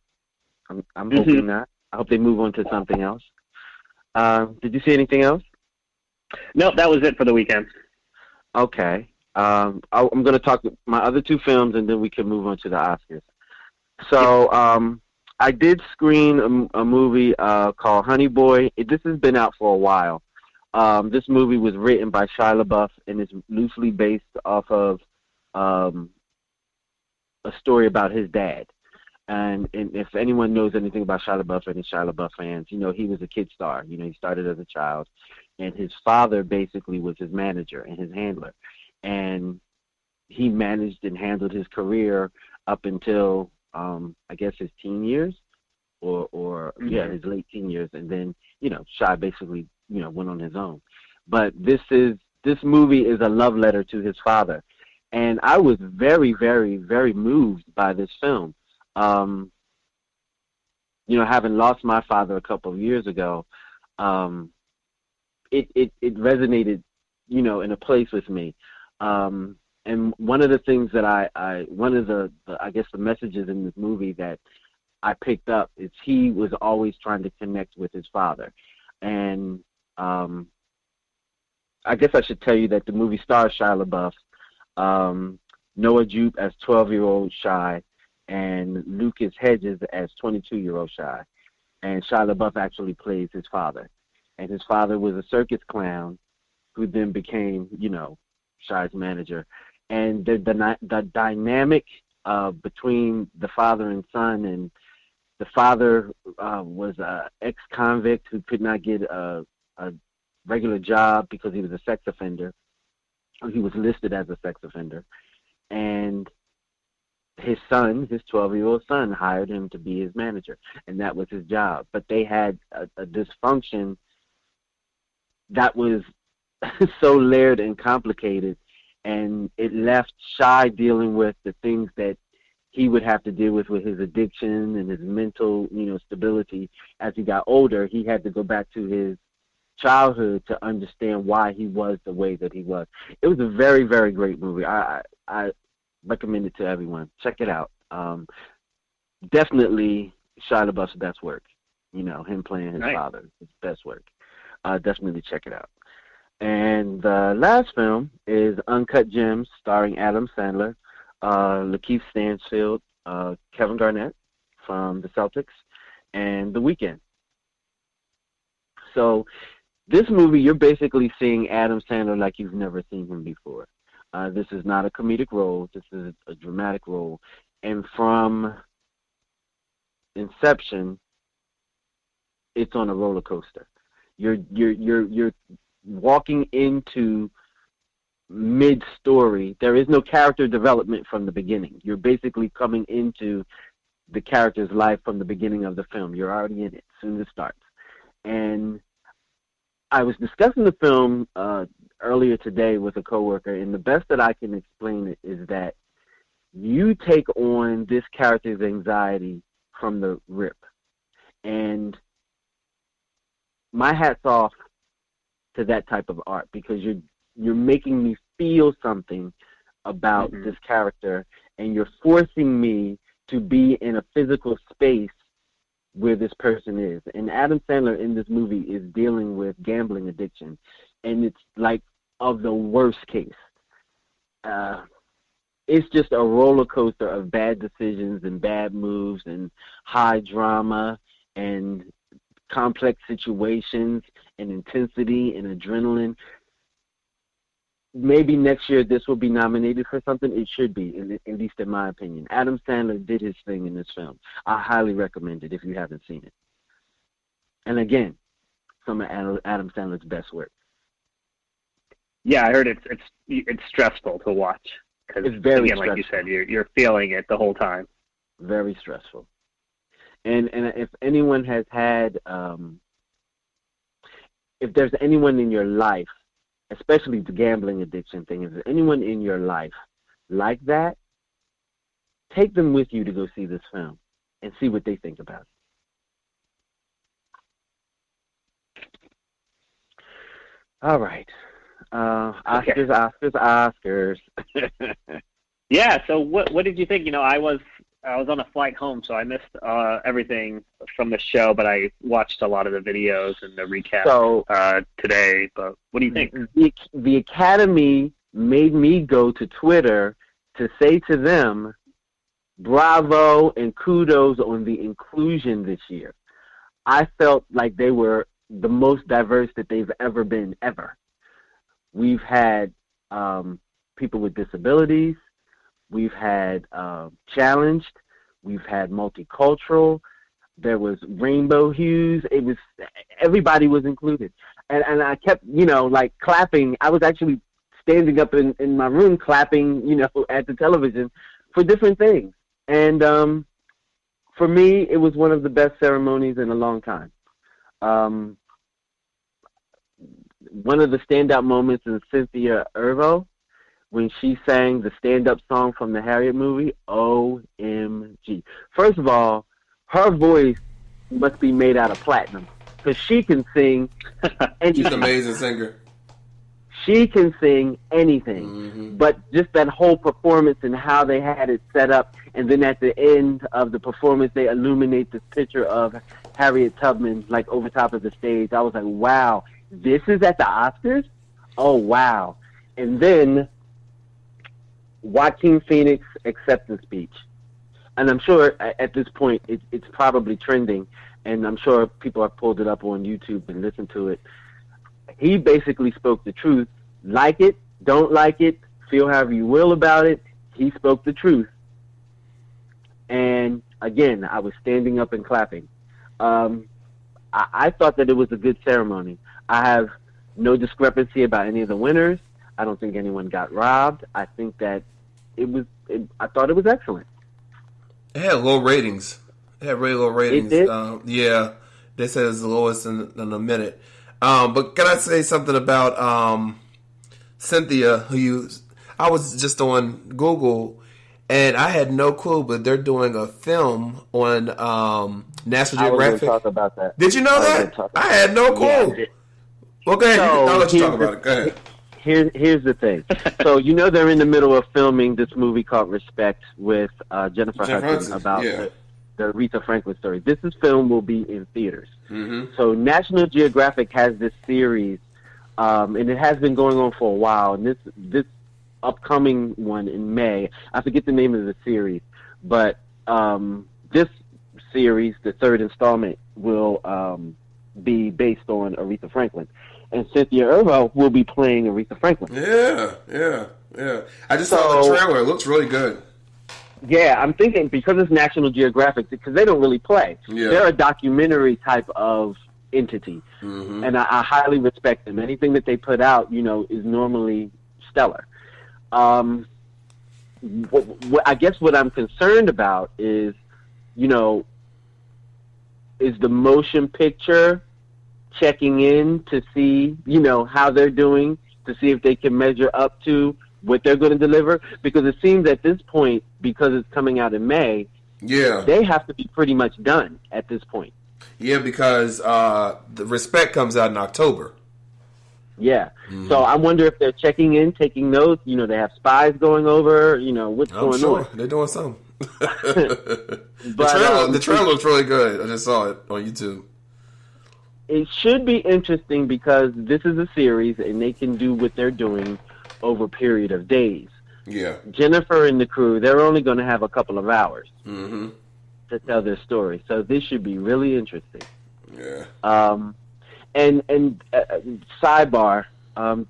I'm hoping not. I hope they move on to something else. Did you see anything else? No, that was it for the weekend. Okay. I'm going to talk my other two films, and then we can move on to the Oscars. So I did screen a movie called Honey Boy. This has been out for a while. This movie was written by Shia LaBeouf, and it's loosely based off of a story about his dad. And if anyone knows anything about Shia LaBeouf and Shia LaBeouf fans, he was a kid star. He started as a child, and his father basically was his manager and his handler. And he managed and handled his career up until, I guess, his teen years, or his late teen years. And then, Shia basically, went on his own. But this movie is a love letter to his father. And I was very, very, very moved by this film. Having lost my father a couple of years ago, it resonated, in a place with me. And one of the things that one of the I guess the messages in this movie that I picked up is he was always trying to connect with his father. And I guess I should tell you that the movie stars Shia LaBeouf, Noah Jupe as 12-year-old Shia, and Lucas Hedges as 22-year-old Shia. And Shia LaBeouf actually plays his father. And his father was a circus clown who then became, Shia's manager. And the dynamic between the father and son, and the father was an ex-convict who could not get a regular job because he was a sex offender. He was listed as a sex offender. And his son, his 12-year-old son, hired him to be his manager, and that was his job. But they had a dysfunction that was so layered and complicated, and it left Shia dealing with the things that he would have to deal with his addiction and his mental, stability. As he got older, he had to go back to his childhood to understand why he was the way that he was. It was a very, very great movie. I recommend it to everyone. Check it out. Definitely Shia LaBeouf's best work. You know, him playing his father, his best work. Definitely check it out. And the last film is Uncut Gems, starring Adam Sandler, Lakeith Stanfield, Kevin Garnett from the Celtics, and The Weeknd. So this movie, you're basically seeing Adam Sandler like you've never seen him before. This is not a comedic role. This is a dramatic role. And from inception, it's on a roller coaster. You're walking into mid-story. There is no character development from the beginning. You're basically coming into the character's life from the beginning of the film. You're already in it as soon as it starts. And I was discussing the film earlier today with a coworker, and the best that I can explain it is that you take on this character's anxiety from the rip. And my hat's off to that type of art, because you're making me feel something about this character, and you're forcing me to be in a physical space where this person is. And Adam Sandler in this movie is dealing with gambling addiction, and it's like of the worst case. It's just a roller coaster of bad decisions and bad moves and high drama and complex situations and intensity and adrenaline. Maybe next year this will be nominated for something. It should be, at least in my opinion. Adam Sandler did his thing in this film. I highly recommend it if you haven't seen it. And again, some of Adam Sandler's best work. Yeah, I heard it's stressful to watch. It's very again, stressful. like you said, you're feeling it the whole time. Very stressful. And if anyone has had, if there's anyone in your life, especially the gambling addiction thing, if there's anyone in your life like that, take them with you to go see this film and see what they think about it. All right. Oscars. Yeah, so what did you think? You know, I was on a flight home, so I missed everything from the show, but I watched a lot of the videos and the recap today. But what do you think? The Academy made me go to Twitter to say to them, bravo and kudos on the inclusion this year. I felt like they were the most diverse that they've ever been, ever. We've had people with disabilities. We've had challenged. We've had multicultural. There was rainbow hues. It was, everybody was included. And I kept, like clapping. I was actually standing up in my room clapping, at the television for different things. And for me, it was one of the best ceremonies in a long time. One of the standout moments is Cynthia Erivo, when she sang the stand-up song from the Harriet movie. OMG. First of all, her voice must be made out of platinum, because she can sing anything. She's an amazing singer. She can sing anything. But just that whole performance and how they had it set up, and then at the end of the performance, they illuminate this picture of Harriet Tubman, like, over top of the stage. I was like, wow, this is at the Oscars? Oh, wow. And then Joaquin Phoenix acceptance speech. And I'm sure at this point it's probably trending, and I'm sure people have pulled it up on YouTube and listened to it. He basically spoke the truth. Like it, don't like it, feel however you will about it, he spoke the truth. And again, I was standing up and clapping. I thought that it was a good ceremony. I have no discrepancy about any of the winners. I don't think anyone got robbed. I think that I thought it was excellent. It had low ratings. It had really low ratings. It did? Yeah, they said it's the lowest in a minute. But can I say something about Cynthia, I was just on Google, and I had no clue, but they're doing a film on National Geographic. I was going to talk about that. Did you know that? I had no clue. Okay, So I'll let you talk here's about it. Go ahead. Here's the thing. So they're in the middle of filming this movie called Respect with Jennifer Hudson about the Aretha Franklin story. This film will be in theaters. Mm-hmm. So National Geographic has this series, and it has been going on for a while. And this upcoming one in May, I forget the name of the series, but this series, the third installment, will be based on Aretha Franklin. And Cynthia Erivo will be playing Aretha Franklin. Yeah. I just saw the trailer. It looks really good. Yeah, I'm thinking because it's National Geographic, because they don't really play. Yeah. They're a documentary type of entity, and I highly respect them. Anything that they put out, is normally stellar. I guess what I'm concerned about is, is the motion picture checking in to see, how they're doing, to see if they can measure up to what they're going to deliver, because it seems at this point, because it's coming out in May, they have to be pretty much done at this point. Yeah, because the Respect comes out in October. Yeah. So I wonder if they're checking in, taking notes. They have spies going over. What's going on? They're doing something. The trailer looks really good. I just saw it on YouTube. It should be interesting because this is a series, and they can do what they're doing over a period of days. Yeah. Jennifer and the crew, they're only going to have a couple of hours to tell their story. So this should be really interesting. Yeah. And sidebar,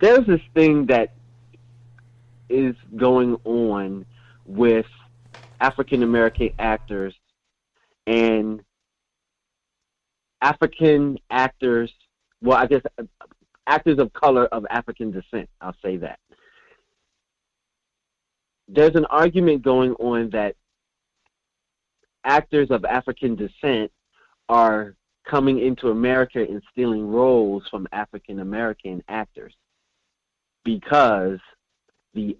there's this thing that is going on with African American actors and African actors. Well, I guess actors of color of African descent. I'll say that. There's an argument going on that actors of African descent are coming into America and stealing roles from African American actors because the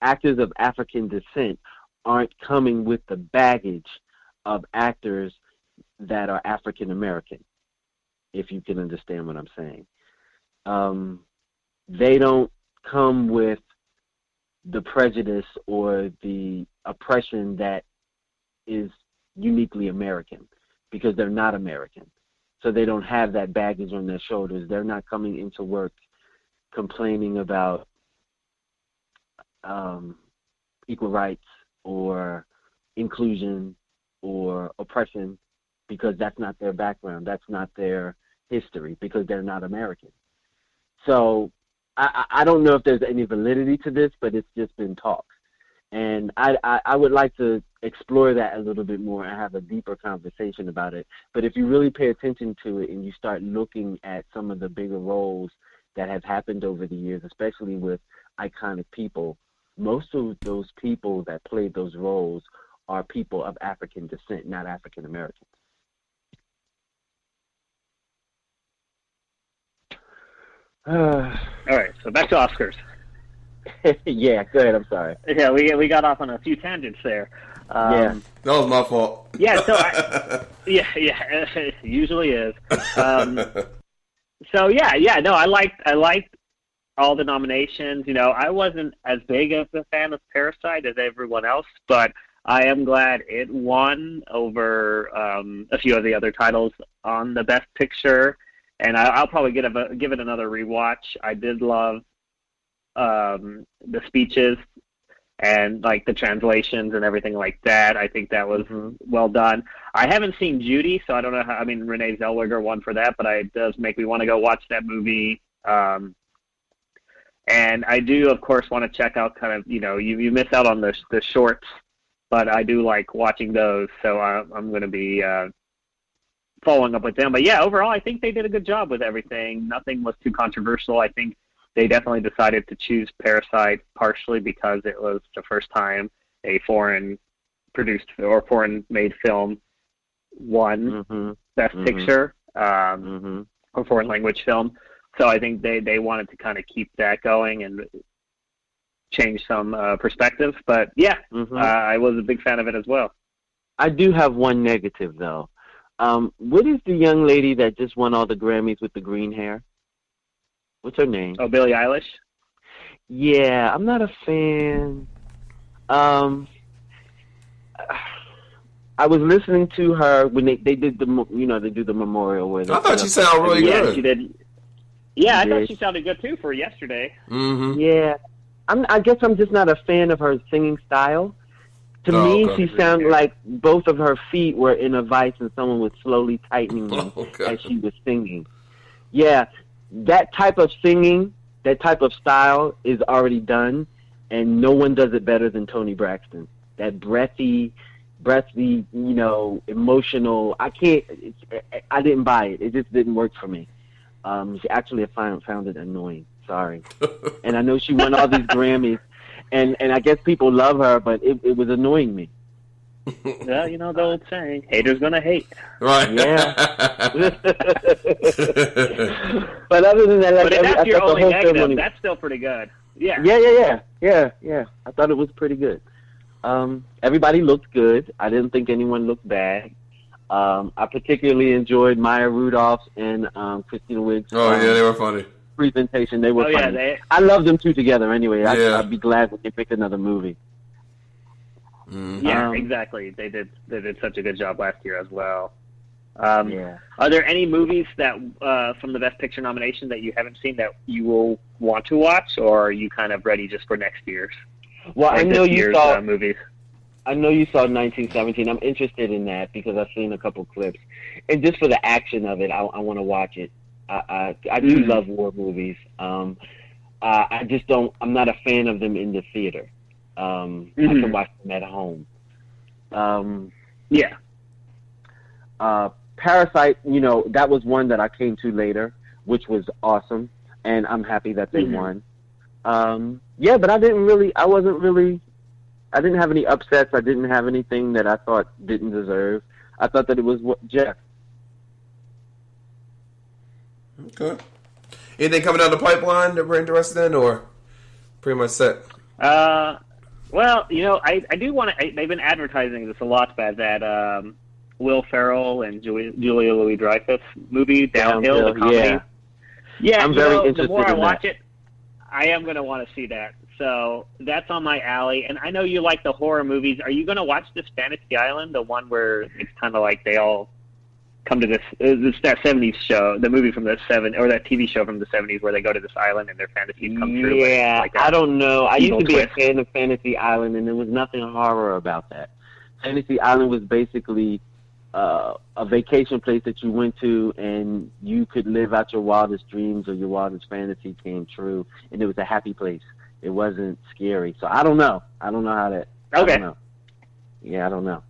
actors of African descent aren't coming with the baggage of actors that are African American, if you can understand what I'm saying. They don't come with the prejudice or the oppression that is uniquely American, because they're not American. So they don't have that baggage on their shoulders. They're not coming into work complaining about equal rights or inclusion or oppression, because that's not their background. That's not their history, because they're not American. So I don't know if there's any validity to this, but it's just been talked. And I would like to explore that a little bit more and have a deeper conversation about it. But if you really pay attention to it and you start looking at some of the bigger roles that have happened over the years, especially with iconic people, most of those people that played those roles are people of African descent, not African Americans. All right, so back to Oscars. Yeah, go ahead. I'm sorry. Yeah, we got off on a few tangents there. Yeah, that was my fault. Yeah, so it usually is. So no, I liked all the nominations. I wasn't as big of a fan of Parasite as everyone else, but I am glad it won over a few of the other titles on the Best Picture. And I'll probably give it another rewatch. I did love the speeches and like the translations and everything like that. I think that was well done. I haven't seen Judy, so I don't know how. I mean, Renee Zellweger won for that, but it does make me want to go watch that movie. And I do, of course, want to check out kind of, you miss out on the shorts, but I do like watching those. So I'm going to be following up with them. But yeah, overall, I think they did a good job with everything. Nothing was too controversial. I think they definitely decided to choose Parasite partially because it was the first time a foreign-produced or foreign-made film won Best Picture or foreign-language film. So I think they wanted to kind of keep that going and change some perspective. But yeah, I was a big fan of it as well. I do have one negative, though. What is the young lady that just won all the Grammys with the green hair? What's her name? Oh, Billie Eilish? Yeah, I'm not a fan. I was listening to her when they did they do the memorial where I thought she sounded really Yeah, good. she did. Yeah, I Yeah. thought she sounded good too for yesterday. Mm-hmm. Yeah, I guess I'm just not a fan of her singing style. To Oh, me, okay. she sounded like both of her feet were in a vice and someone was slowly tightening them Okay. as she was singing. Yeah, that type of singing, that type of style is already done, and no one does it better than Toni Braxton. That breathy, emotional. I didn't buy it. It just didn't work for me. Actually, I found it annoying. Sorry. And I know she won all these Grammys, and I guess people love her, but it was annoying me. Well, you know the old saying, haters gonna hate. Right. Yeah. But other than that, But if that's your thought the only whole negative, ceremony, that's still pretty good. Yeah. Yeah. I thought it was pretty good. Everybody looked good. I didn't think anyone looked bad. I particularly enjoyed Maya Rudolph's and Christina Wigg's. Oh, yeah, they were funny. Presentation. They were Oh, funny. yeah, I love them two together anyway. Yeah. I'd be glad when they pick another movie. Mm-hmm. Yeah, exactly. They did such a good job last year as well. Yeah. Are there any movies that from the Best Picture nomination that you haven't seen that you will want to watch, or are you kind of ready just for next year's? Well, I know you saw movies. I know you saw 1917. I'm interested in that because I've seen a couple clips, and just for the action of it, I want to watch it. I do love war movies. I just don't. I'm not a fan of them in the theater. I can watch them at home. Yeah. Parasite, that was one that I came to later, which was awesome, and I'm happy that they won. Yeah, but I didn't have any upsets. I didn't have anything that I thought didn't deserve. I thought that it was Jeff. Okay. Anything coming down the pipeline that we're interested in, or pretty much set? Well, I do want to. They've been advertising this a lot, that Will Ferrell and Julia Louis-Dreyfus movie, Downhill, the comedy. Yeah, I'm very interested the more I in watch that. it, I am going to want to see that. So that's on my alley. And I know you like the horror movies. Are you going to watch this Fantasy Island, the one where it's kind of like they all come to that 70s show, the movie from the or that TV show from the 70s where they go to this island and their fantasies come true? Yeah, like I don't know. I used to be twist. a fan of Fantasy Island, and there was nothing horror about that. Fantasy Island was basically a vacation place that you went to, and you could live out your wildest dreams or your wildest fantasy came true, and it was a happy place. It wasn't scary. So I don't know. I don't know how that. Okay. I don't know. Yeah, I don't know.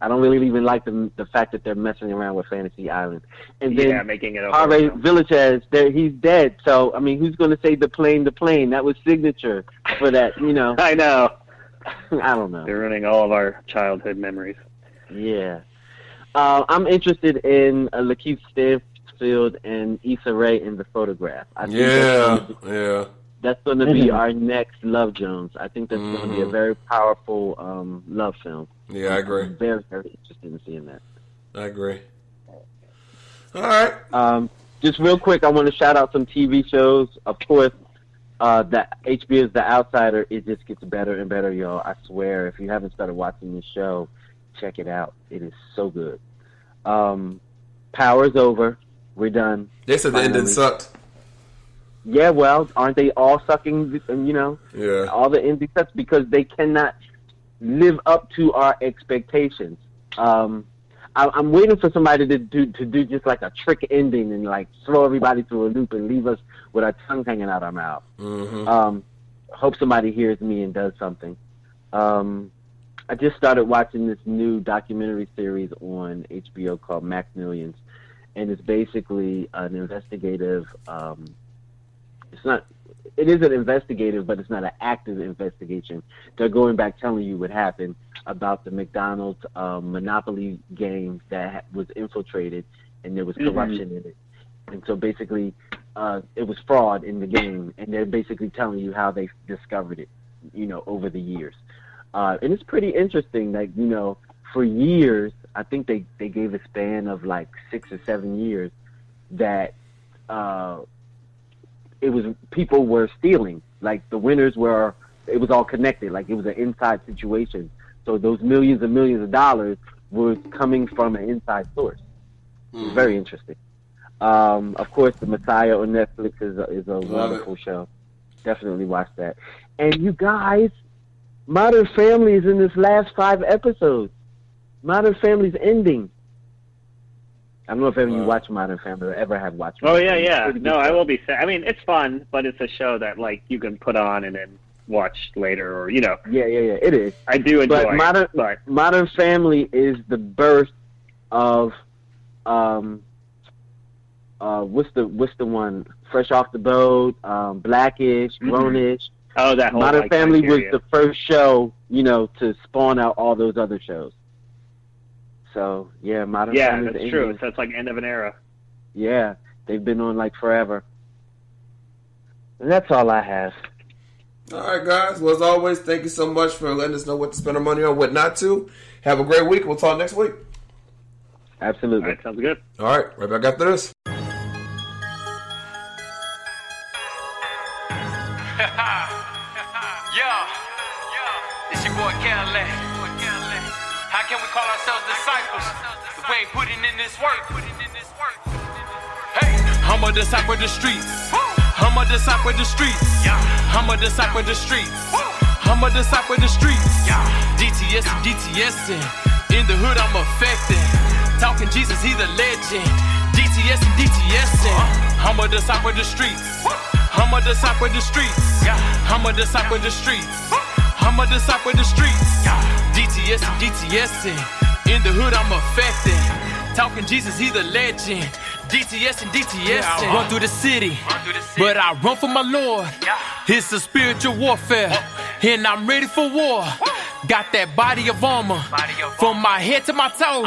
I don't really even like the fact that they're messing around with Fantasy Island. And then making it a Harvey horror film. Villachez, he's dead. So, I mean, who's going to say the plane? That was signature for that, I know. I don't know. They're ruining all of our childhood memories. Yeah. I'm interested in Lakeith Stanfield and Issa Rae in The Photograph. I think that's going to be our next Love Jones. I think that's going to be a very powerful love film. Yeah, I agree. I'm very, very interested in seeing that. I agree. All right. Just real quick, I want to shout out some TV shows. Of course, the HBO's The Outsider. It just gets better and better, y'all. I swear. If you haven't started watching this show, check it out. It is so good. Power's over. We're done. They said the ending sucked. Yeah, well, aren't they all sucking, Yeah. all the ending sucks because they cannot live up to our expectations. I'm waiting for somebody to do just like a trick ending and like throw everybody through a loop and leave us with our tongue hanging out our mouth. Hope somebody hears me and does something. I just started watching this new documentary series on HBO called Mac Millions, and it's basically an investigative. It isn't investigative, but it's not an active investigation. They're going back telling you what happened about the McDonald's Monopoly game that was infiltrated, and there was corruption in it. And so basically, it was fraud in the game, and they're basically telling you how they discovered it, over the years. And it's pretty interesting, like, for years, I think they gave a span of like 6 or 7 years that people were stealing. Like the winners were, it was all connected. Like it was an inside situation. So those millions and millions of dollars were coming from an inside source. It was very interesting. Of course, The Messiah on Netflix is a wonderful show. Definitely watch that. And you guys, Modern Family is in this last 5 episodes. Modern Family's ending. I don't know if ever you watch Modern Family or ever have watched Modern Family. Yeah. No, I will be sad. I mean, it's fun, but it's a show that like you can put on and then watch later, or Yeah. It is. I do enjoy it. Modern Family is the birth of what's the one? Fresh Off the Boat, Blackish, Grownish. Oh, that whole Modern Family was the first show, to spawn out all those other shows. So yeah, Modern Family. Yeah, that's true. So it's like end of an era. Yeah, they've been on like forever. And that's all I have. All right, guys. Well, as always, thank you so much for letting us know what to spend our money on, what not to. Have a great week. We'll talk next week. Absolutely. All right, sounds good. All right, right back after this. It's your boy Cadillac. How can we call ourselves disciples if we ain't putting in this work? Hey, I'm a disciple of the streets. I'm a disciple of the streets. I'm a disciple of the streets. I'm a disciple of the streets. DTS and DTSing. In the hood, I'm affected. Talking Jesus, he the legend. DTS and DTSing. I'm a disciple of the streets. I'm a disciple of the streets. I'm a disciple of the streets. I'm a disciple of the streets. DTS and DTSing. In the hood, I'm affected. Talking Jesus, he the legend. DTS and DTSing. I run through the city, but I run for my Lord. It's a spiritual warfare, and I'm ready for war. Got that body of armor, from my head to my toe.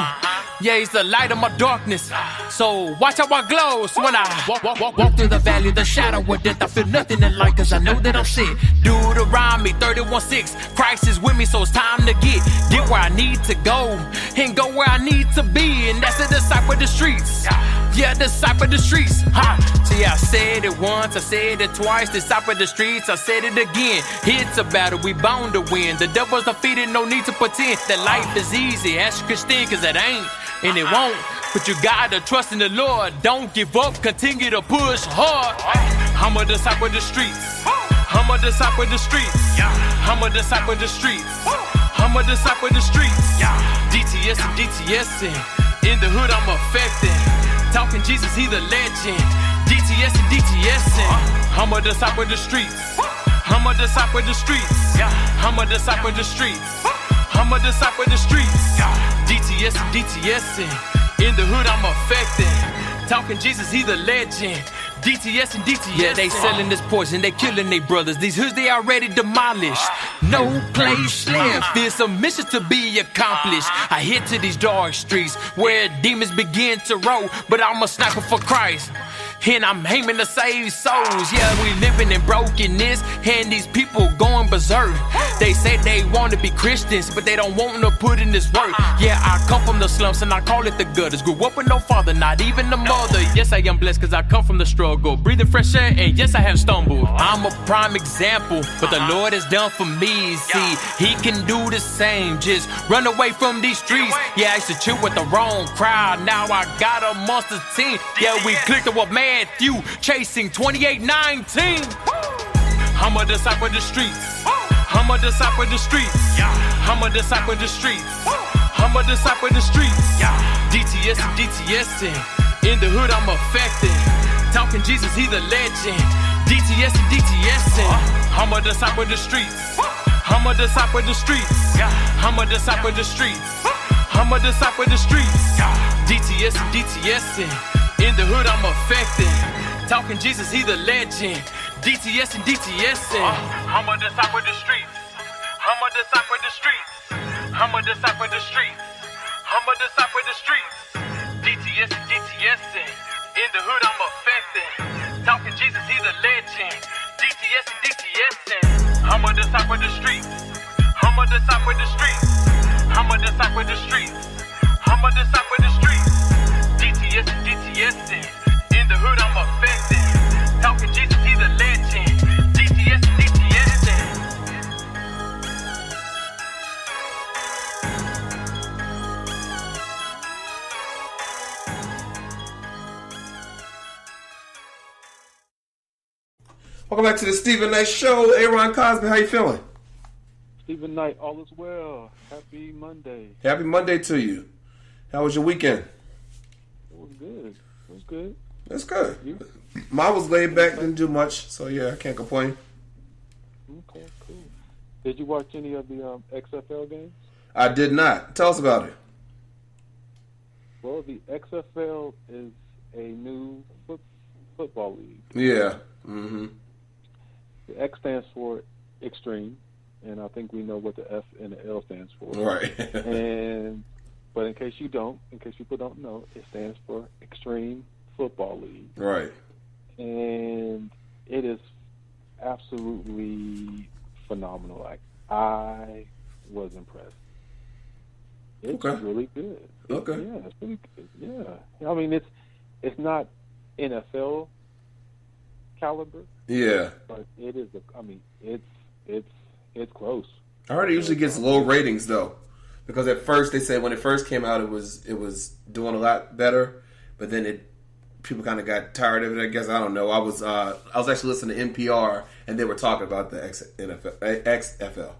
Yeah, he's the light of my darkness, so watch how I glow. So when I walk through the valley of the shadow of death, I feel nothing in light, cause I know that I'm sick. Dude around me, 31-6, Christ is with me, so it's time to get where I need to go, and go where I need to be, and that's a disciple of the streets. Yeah, disciple of the streets. See, I said it once, I said it twice. Disciple of the streets, I said it again. It's a battle, we bound to win. The devil's defeated, no need to pretend that life is easy. Ask Christine, cause it ain't, and it won't. But you gotta trust in the Lord. Don't give up, continue to push hard. I'm a disciple of the streets. I'm a disciple of the streets. I'm a disciple of the streets. I'm a disciple of the streets. DTS and DTSing. In the hood, I'm affected. Talking Jesus, he the legend. DTS and DTSing. I'm a disciple of the streets. I'm a disciple of the streets. I'm a disciple of the streets. I'm a disciple of the streets. DTS and DTSing. In the hood, I'm affected. Talking Jesus, he the legend. DTS and DTS. Yeah, they selling this poison, they killing they brothers. These hoods, they already demolished. No place left. There's a mission to be accomplished. I head to these dark streets where demons begin to roll, but I'm a sniper for Christ, and I'm aiming to save souls. Yeah, we living in brokenness, and these people going berserk. They say they want to be Christians, but they don't want to put in this work. Yeah, I come from the slums, and I call it the gutters. Grew up with no father, not even a mother. Yes, I am blessed, cause I come from the struggle. Breathing fresh air, and yes, I have stumbled. I'm a prime example, but the Lord has done for me. See, he can do the same. Just run away from these streets. Yeah, I used to chill with the wrong crowd. Now I got a monster team. Yeah, we clicked up with Matthew, chasing 28-19. I'm a disciple of the streets. I'm a disciple of the streets. I'm a disciple of the streets. I'm a disciple of the streets. DTS and DTSing. In the hood, I'm affected. Talking Jesus, he the legend. DTS and DTSing. I'm a disciple of the streets. I'm a disciple of the streets. I'm a disciple of the streets. I'm a disciple of the streets. DTS and DTSing. In the hood, I'm affected. Talking Jesus, he the legend. DTS and DTSing. I'm a disciple of the streets. I'm a disciple of the streets. I'm a disciple of the streets. I'm a disciple of the streets. DTS and DTSing. In the hood, I'm affected. Talking Jesus, he the legend. DTS and DTSing. I'm a disciple of the streets. I'm a disciple of the streets. I'm a disciple of the streets. I'm a disciple of the streets. DTS and DTSing. In the hood, I'm affected. Talking Jesus, he the Welcome back to the Stephen Knight Show. Aaron Cosby, how you feeling? Stephen Knight, all is well. Happy Monday. Happy Monday to you. How was your weekend? It was good. It was good. That's good. You? Mine was laid back, didn't do much, so yeah, I can't complain. Okay, cool. Did you watch any of the XFL games? I did not. Tell us about it. Well, the XFL is a new football league. Yeah. Mm-hmm. The X stands for extreme, and I think we know what the F and the L stands for. Right. But in case people don't know, it stands for Extreme Football League. Right. And it is absolutely phenomenal. Like, I was impressed. It's really good. Okay. Yeah, it's really good. Yeah. I mean, it's not NFL caliber. Yeah. But it is. It's close. I heard it usually gets low ratings though, because at first they said when it first came out it was doing a lot better, but then people kind of got tired of it. I guess I don't know. I was actually listening to NPR and they were talking about the XFL.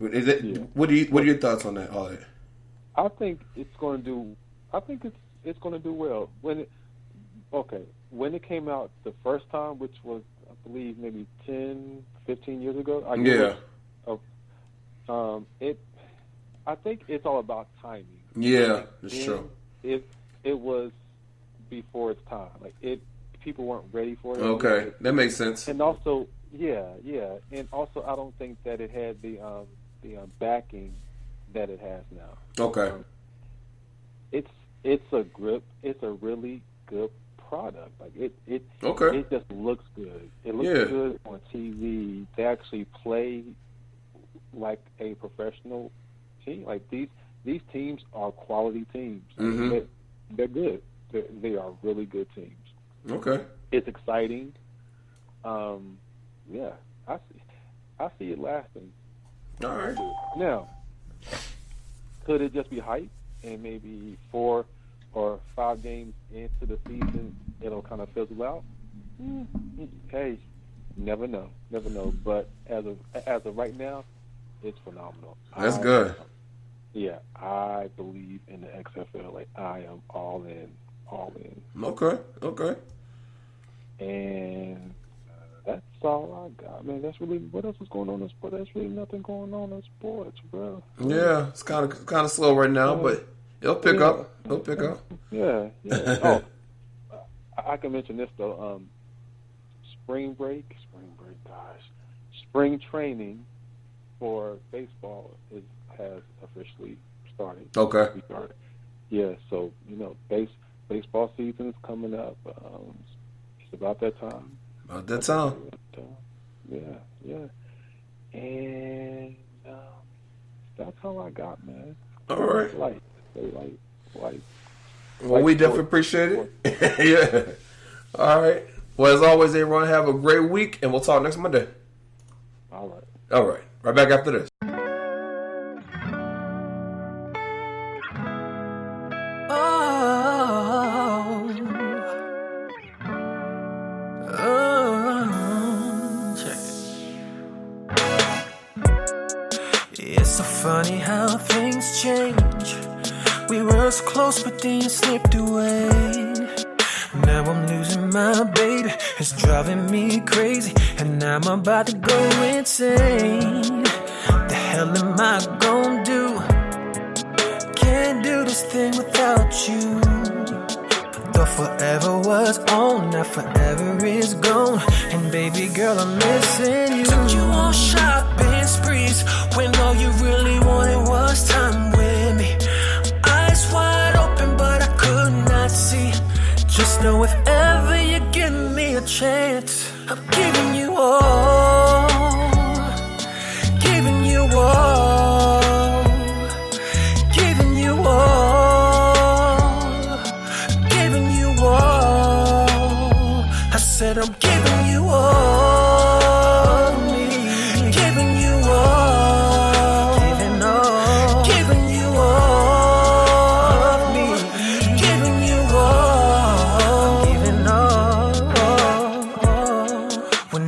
Is it? Yeah. What are your thoughts on that? All that? I think it's going to do. I think it's going to do well. When it came out the first time, which was I believe maybe 10, 15 years ago. I think it's all about timing. Yeah, that's true. It was before its time. Like people weren't ready for it. Okay, that makes sense. And also, yeah, and also I don't think that it had the backing that it has now. Okay. It's a really good product. Like it just looks good. It looks good on TV. They actually play like a professional team. Like these teams are quality teams. Mm-hmm. They're good. They are really good teams. Okay. It's exciting. Yeah, I see it lasting. All right. Now, could it just be hype and maybe 4 or 5 games into the season it'll kind of fizzle out? Hey, never know. But as of right now, it's phenomenal. That's good. Yeah, I believe in the XFL. Like, I am all in. Okay. And that's all I got, man. That's really, what else is going on in sports? There's really nothing going on in sports, bro. Yeah, it's kind of slow right now, but it'll pick up. It'll pick up. Yeah. Oh, I can mention this though. Spring training for baseball has officially started. Okay. Yeah, so baseball season is coming up. It's about that time. Yeah. And that's all I got, man. All right. Light. Well, we definitely appreciate it. Yeah. All right. Well, as always, everyone, have a great week, and we'll talk next Monday. All right. All right. Right back after this. It's so funny how things change. We were so close, but then you slipped away. Now I'm losing my baby, it's driving me crazy, and I'm about to go insane. The hell am I gonna do? Can't do this thing without you. Thought forever was on, now forever is gone. And baby girl, I'm missing you. Took you on shopping sprees when all you really wanted was time with me. Eyes wide open, but I could not see. Just know if ever you give me a chance, I'm giving you all, giving you all, giving you all, giving you all. I said I'm giving you all, giving you all, giving you all, giving you all. When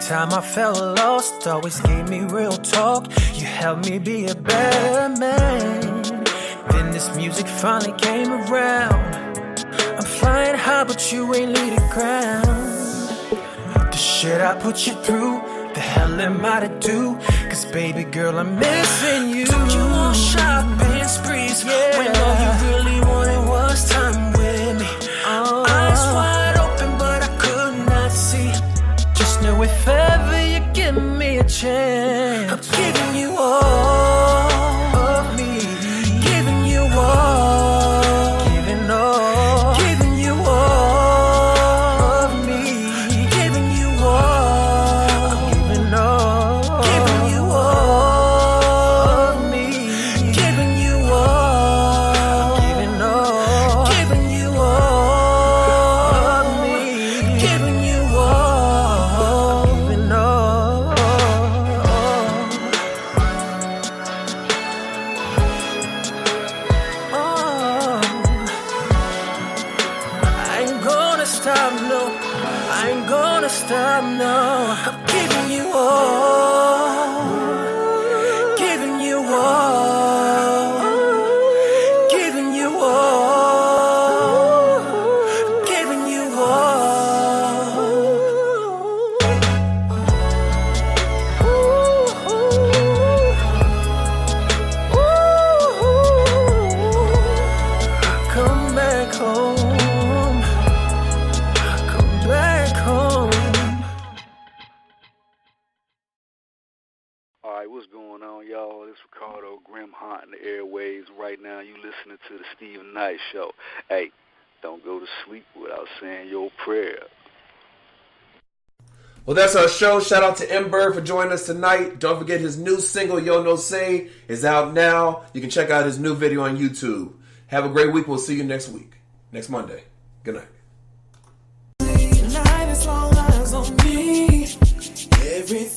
time I felt lost, always gave me real talk. You helped me be a better man. Then this music finally came around. I'm flying high, but you ain't leave the ground. The shit I put you through, the hell am I to do? Cause baby girl, I'm missing you. Took you on shopping sprees, yeah, when all you really wanted was time with me. Eyes wide open, but I could not see. Just know if ever you give me a chance, I'm giving you all of me. Giving you all. Giving all. Giving you all of me. Giving you all. Giving all. Giving you all of me. Giving you all. Giving all. Giving you all of me. Giving you all. Giving all. I ain't gonna stop, no. I ain't gonna stop, no. I'm giving you all. Giving you all. Giving you all. Giving you all. Come back home. Come back home. All right, what's going on, y'all? This is Ricardo Grim Hot in the airwaves. Right now, you listening to the Stephen Knight Show. Hey, don't go to sleep without saying your prayer. Well, that's our show. Shout out to M-Burb for joining us tonight. Don't forget his new single, Yo No Say, is out now. You can check out his new video on YouTube. Have a great week. We'll see you next week. Next Monday. Good night. Tonight is all eyes on me. Everything